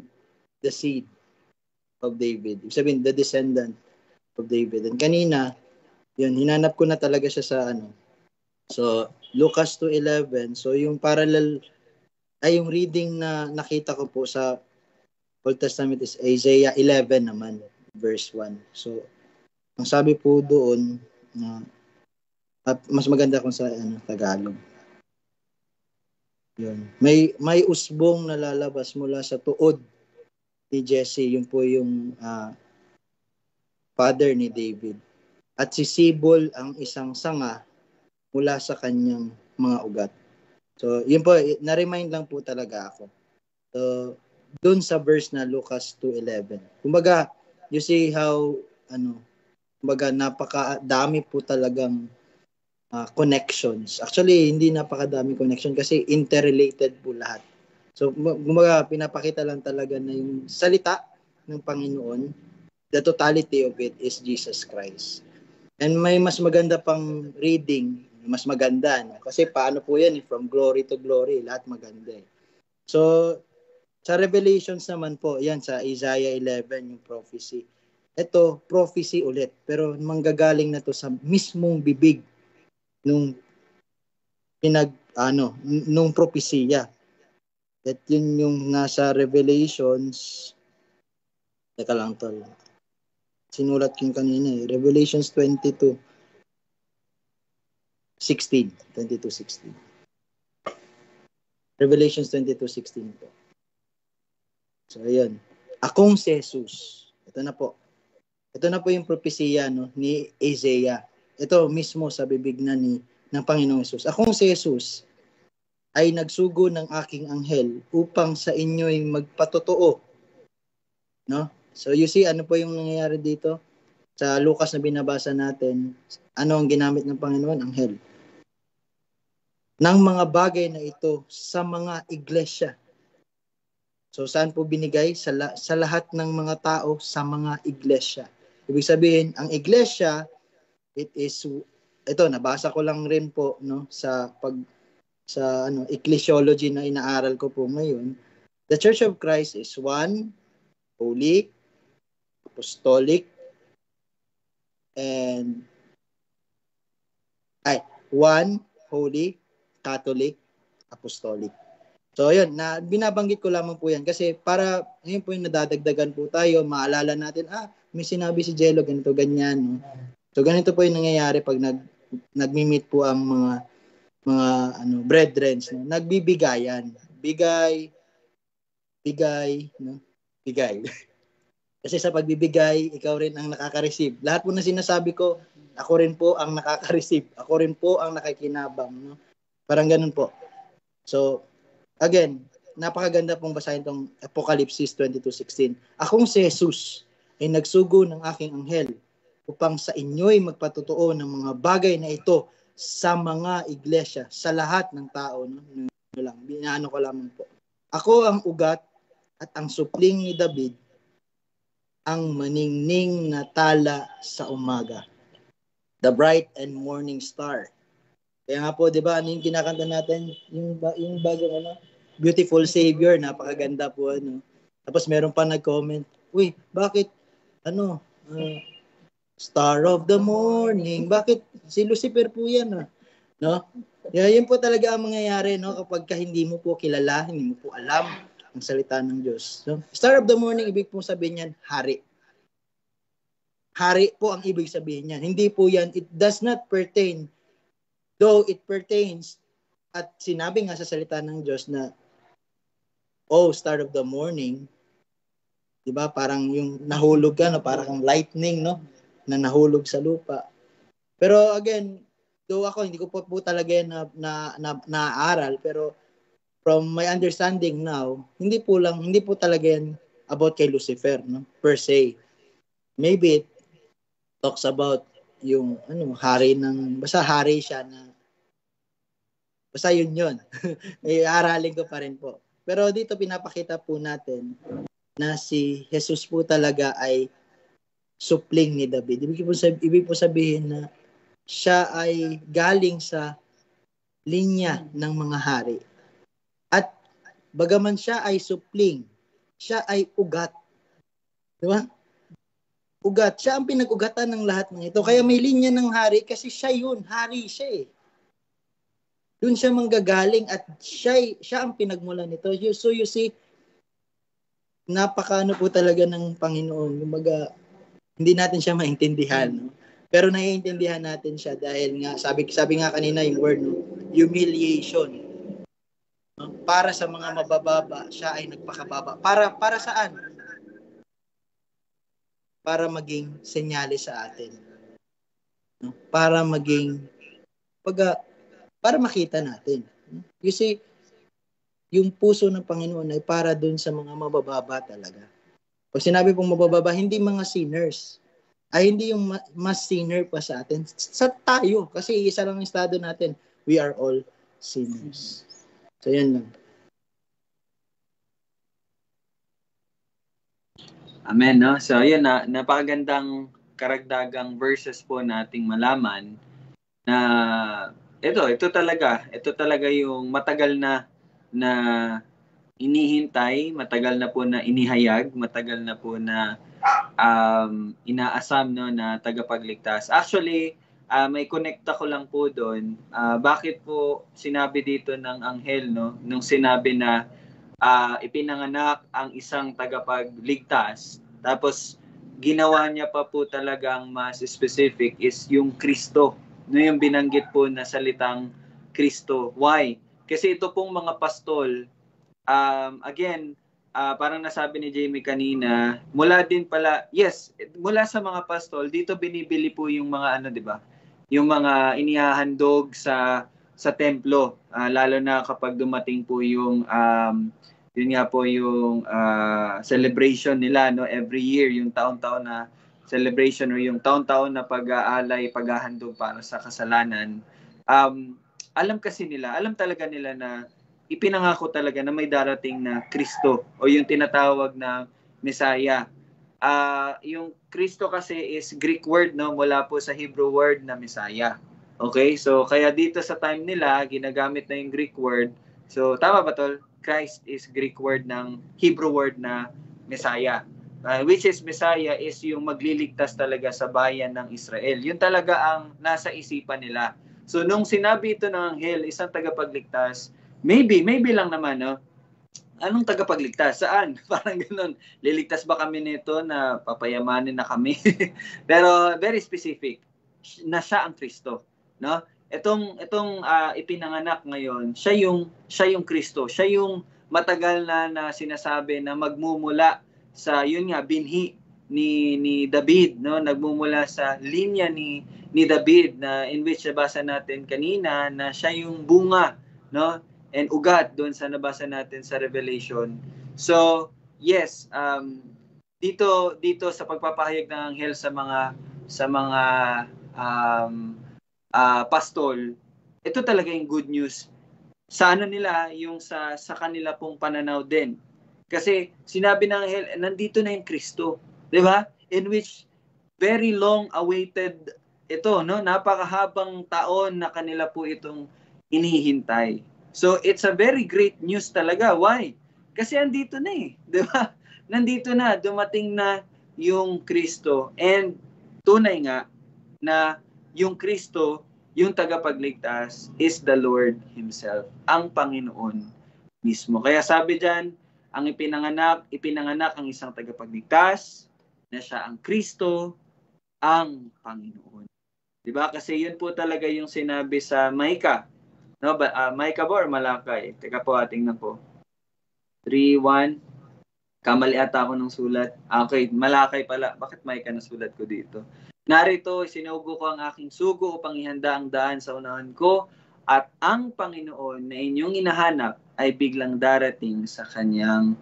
the seed of David. Ibig sabihin, the descendant of David. And kanina, yun, hinanap ko na talaga siya sa So, Lucas 2:11. So, yung parallel, ay yung reading na nakita ko po sa Old Testament is Isaiah 11 naman, verse 1. So, ang sabi po doon, mas maganda kung sa Tagalog. Yun. May usbong na lalabas mula sa tuod ni Jesse, yun po yung father ni David. At sisibol ang isang sanga mula sa kanyang mga ugat. So, yun po, na-remind lang po talaga ako. So, doon sa verse na Lucas 2:11. Kumbaga, you see how, kumbaga, napakadami po talagang connections. Actually, hindi napakadami connection kasi interrelated po lahat. So, gumaga, pinapakita lang talaga na yung salita ng Panginoon, the totality of it is Jesus Christ. And may mas maganda pang reading, mas maganda, no? Kasi paano po yan, from glory to glory, lahat maganda. So, sa Revelations naman po, yan sa Isaiah 11, yung prophecy. Ito, prophecy ulit, pero manggagaling na to sa mismong bibig nung nung propesya. At yun yung nasa Revelations. Teka lang tol. Sinulat ko yung kanina eh. Revelations 22:16. 22:16. Revelations 22:16 po. So ayun. Akong si Jesus. Ito na po. Ito na po yung propesya ni Isaiah. Ito mismo sa bibig ng Panginoong Jesus. Akong si Jesus ay nagsugo ng aking anghel upang sa inyo'y magpatotoo. No? So you see, ano po yung nangyayari dito? Sa Lucas na binabasa natin, ano ang ginamit ng Panginoon? Anghel. Ng mga bagay na ito sa mga iglesia. So saan po binigay? Sa lahat ng mga tao, sa mga iglesia. Ibig sabihin, ang iglesia, ito, nabasa ko lang rin po sa ecclesiology na inaaral ko po ngayon. The Church of Christ is one, holy, apostolic, and one, holy, Catholic, apostolic. So yun, binabanggit ko lamang po yan kasi para yun po yung nadadagdagan po tayo, maalala natin, may sinabi si Jello, ganito, ganyan. No? So ganito po yung nangyayari pag nagmi-meet po ang mga brethren, no? Nagbibigayan. Bigay. Kasi sa pagbibigay, ikaw rin ang nakaka-receive. Lahat po na sinasabi ko, ako rin po ang nakaka-receive. Ako rin po ang nakikinabang. No? Parang ganun po. So, again, napakaganda pong basahin itong Apocalypse 22:16. Akong si Jesus ay nagsugo ng aking anghel upang sa inyo'y magpatotoo ng mga bagay na ito sa mga iglesia, sa lahat ng tao. No? Binaano ko lamang po. Ako ang ugat at ang supling ni David, ang maningning na tala sa umaga. The bright and morning star. Kaya nga po, di ba, ano yung kinakanta natin? Yung bagong Beautiful Savior, napakaganda po. Tapos meron pa nag-comment, uy, bakit, Star of the Morning, bakit si Lucifer po yan, no? Yun po talaga ang mangyayari, no? Kapag hindi mo po kilala, hindi mo po alam ang salita ng Diyos. So, Star of the Morning, ibig po sabihin yan, hari. Hari po ang ibig sabihin yan. Hindi po yan, it does not pertain, though it pertains, at sinabi nga sa salita ng Diyos na, Star of the Morning, di ba? Parang yung nahulog ka, parang lightning, no? Na nahulog sa lupa. Pero again, though ako, hindi ko po talaga yan naaral, pero from my understanding now, hindi po talaga yan about kay Lucifer, no? Per se. Maybe it talks about yung hari basta hari siya na basta yun. Aralin ko pa rin po. Pero dito pinapakita po natin na si Jesus po talaga ay supling ni David. Ibig po sabihin na siya ay galing sa linya ng mga hari. At bagaman siya ay supling, siya ay ugat. Di ba? Ugat. Siya ang pinag-ugatan ng lahat ng ito. Kaya may linya ng hari kasi siya yun. Hari siya eh. Doon siya manggagaling at siya ang pinagmulan nito. So you see, napakaano po talaga ng Panginoon. Kumbaga, hindi natin siya maintindihan. No? Pero naiintindihan natin siya dahil nga, sabi nga kanina yung word, no? Humiliation. No? Para sa mga mabababa, siya ay nagpakababa. Para saan? Para maging senyales sa atin. No? Para maging, para makita natin. You see, yung puso ng Panginoon ay para dun sa mga mabababa talaga. Pag sinabi pong mabababa, hindi mga sinners. ay hindi yung mas sinner pa sa atin. Sa tayo. Kasi isa lang ang estado natin. We are all sinners. So, yun lang. Amen, no? So, yun na, napakagandang karagdagang verses po nating malaman na ito talaga yung matagal na inihintay, matagal na po na inihayag, matagal na po na inaasam, no, na tagapagligtas. Actually, may connecta ko lang po doon. Bakit po sinabi dito ng anghel, no, nung sinabi na ipinanganak ang isang tagapagligtas, tapos ginawa niya pa po talagang mas specific is yung Kristo, no, yung binanggit po na salitang Kristo. Why? Kasi ito pong mga pastol, again, parang nasabi ni Jamie kanina, mula din pala, yes, mula sa mga pastol, dito binibili po yung mga ano, di ba? Yung mga inihahandog sa templo, lalo na kapag dumating po yung yun nga po yung celebration nila, no, every year, yung taon-taon na celebration o yung taon-taon na pag-aalay, paghahandog para sa kasalanan. Alam talaga nila na ipinangako talaga na may darating na Kristo o yung tinatawag na Messiah. Yung Kristo kasi is Greek word, no, mula po sa Hebrew word na Messiah. Okay? So kaya dito sa time nila ginagamit na yung Greek word. So tama ba tol? Christ is Greek word ng Hebrew word na Messiah. Which is Messiah is yung magliligtas talaga sa bayan ng Israel. Yun talaga ang nasa isipan nila. So nung sinabi ito ng anghel, isang tagapagligtas, maybe lang naman, no? Anong tagapagligtas? Saan? Parang ganoon. Liligtas ba kami nito na papayamanin na kami? Pero very specific na siya ang Kristo, no? Itong ipinanganak ngayon, siya yung Kristo. Siya yung matagal na sinasabi na magmumula sa yun nga binhi ni David, no? Nagmumula sa linya ni David, na in which nabasa natin kanina na siya yung bunga, no? And ugat doon sa nabasa natin sa Revelation. So, yes, dito sa pagpapahayag ng anghel sa mga pastol, ito talaga yung good news. Sa ano nila, yung sa kanila pong pananaw din. Kasi sinabi ng anghel, nandito na yung Kristo, 'di ba? In which very long awaited ito, no? Napakahabang taon na kanila po itong inihintay. So it's a very great news talaga. Why? Kasi andito na eh, 'di ba? Nandito na, dumating na yung Kristo, and tunay nga na yung Kristo, yung tagapagligtas, is the Lord Himself, ang Panginoon mismo. Kaya sabi diyan, ang ipinanganak ang isang tagapagligtas, na siya ang Kristo, ang Panginoon. 'Di ba? Kasi yun po talaga yung sinabi sa Micah. No, Micah ba or Malakay? Teka po, tingnan po. 3:1. Kamali ata ako ng sulat. Okay, Malakay pala. Bakit Micah na sulat ko dito? Narito, sinugo ko ang aking sugo upang ihanda ang daan sa unahan ko, at ang Panginoon na inyong inahanap ay biglang darating sa kanyang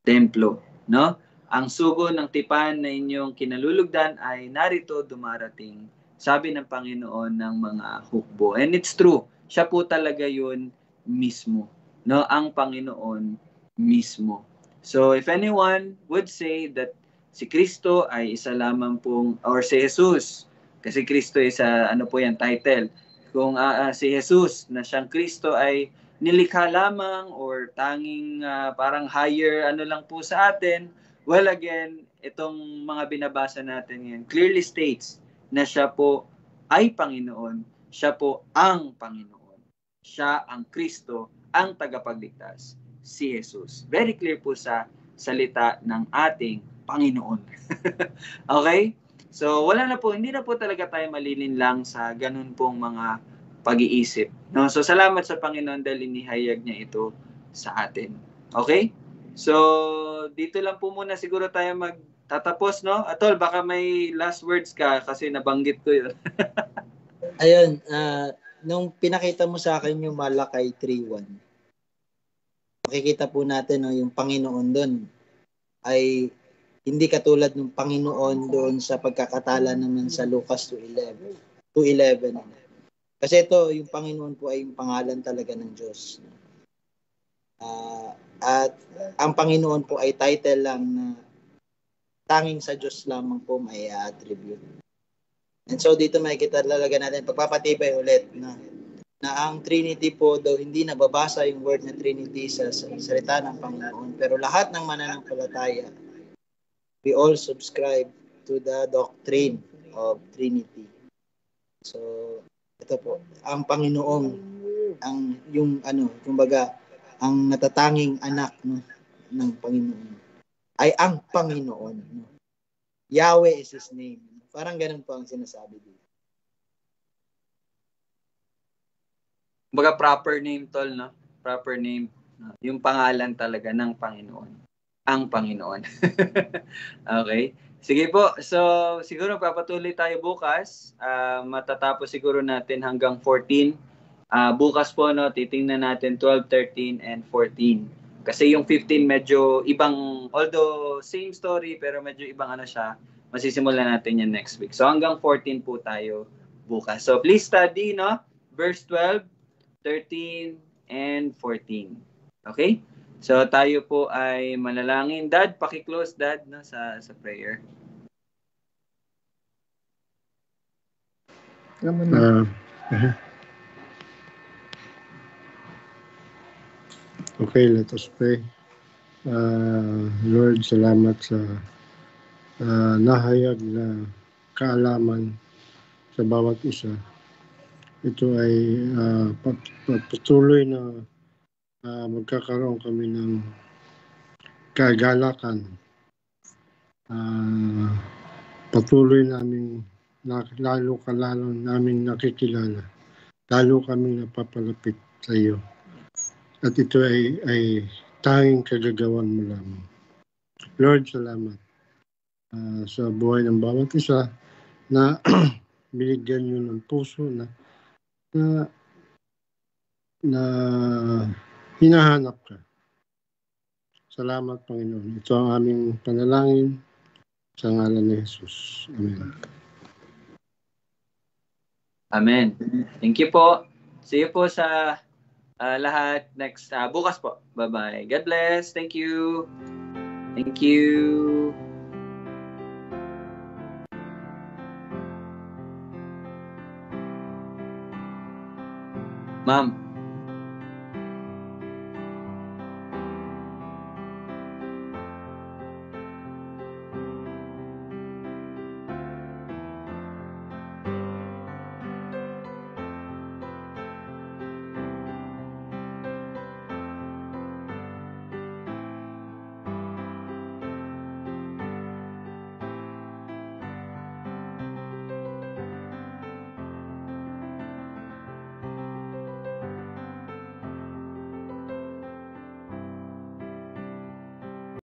templo, no? Ang sugo ng tipan na inyong kinalulugdan ay narito dumarating, sabi ng Panginoon ng mga hukbo. And it's true, siya po talaga yun mismo, no? Ang Panginoon mismo. So if anyone would say that si Kristo ay isa lamang pong, or si Jesus, kasi Kristo is ano po yan, title. Kung si Jesus na siyang Kristo ay nilikha lamang or tanging parang higher ano lang po sa atin, well again, itong mga binabasa natin yan clearly states na siya po ay Panginoon, siya po ang Panginoon, siya ang Kristo, ang tagapagligtas, si Jesus. Very clear po sa salita ng ating Panginoon. Okay? So, hindi na po talaga tayo malilinlang sa ganun pong mga pag-iisip. No? So, salamat sa Panginoon dahil inihayag niya ito sa atin. Okay? So, dito lang po muna siguro tayo magtatapos, no? Atol, baka may last words ka kasi nabanggit ko yun. Ayun, nung pinakita mo sa akin yung Malakay 3:1, makikita po natin, no, yung Panginoon doon ay Hindi katulad ng Panginoon doon sa pagkakatala naman sa Lucas 2:11. Kasi ito, yung Panginoon po ay yung pangalan talaga ng Diyos. At ang Panginoon po ay title lang na tanging sa Diyos lamang po may attribute. And so dito makikita talaga natin, pagpapatibay ulit na ang Trinity po, daw hindi nababasa yung word na Trinity sa salita ng Panginoon, pero lahat ng mananampalataya, we all subscribe to the doctrine of Trinity. So, ito po, ang Panginoon, kumbaga, ang natatanging anak, no, ng Panginoon ay ang Panginoon. No? Yahweh is His name. Parang ganun po ang sinasabi dito. Baga proper name, tol, no? Proper name. Yung pangalan talaga ng Panginoon. Ang Panginoon. Okay. Sige po. So, siguro papatuloy tayo bukas. Matatapos siguro natin hanggang 14. Bukas po, no, titingnan natin 12, 13, and 14. Kasi yung 15 medyo ibang, although same story, pero medyo ibang siya. Masisimulan natin yan next week. So hanggang 14 po tayo bukas. So please study, no? Verse 12, 13, and 14. Okay? So tayo po ay manalangin. Dad, paki-close, Dad, no, sa prayer. Okay, let us pray. Lord, salamat sa nahayag na kaalaman sa bawat isa. Ito ay patuloy na magkakaroon kami ng kagalakan. Patuloy namin lalo namin nakikilala. Lalo kami napapalapit sa iyo. At ito ay tanging kagagawan mo lamang. Lord, salamat sa buhay ng bawat isa na binigyan nyo ng puso na hinahanap ka. Salamat, Panginoon. Ito ang aming panalangin sa ngalan ni Jesus. Amen. Amen. Thank you po. See you po sa lahat next bukas po. Bye-bye. God bless. Thank you. Thank you. Ma'am.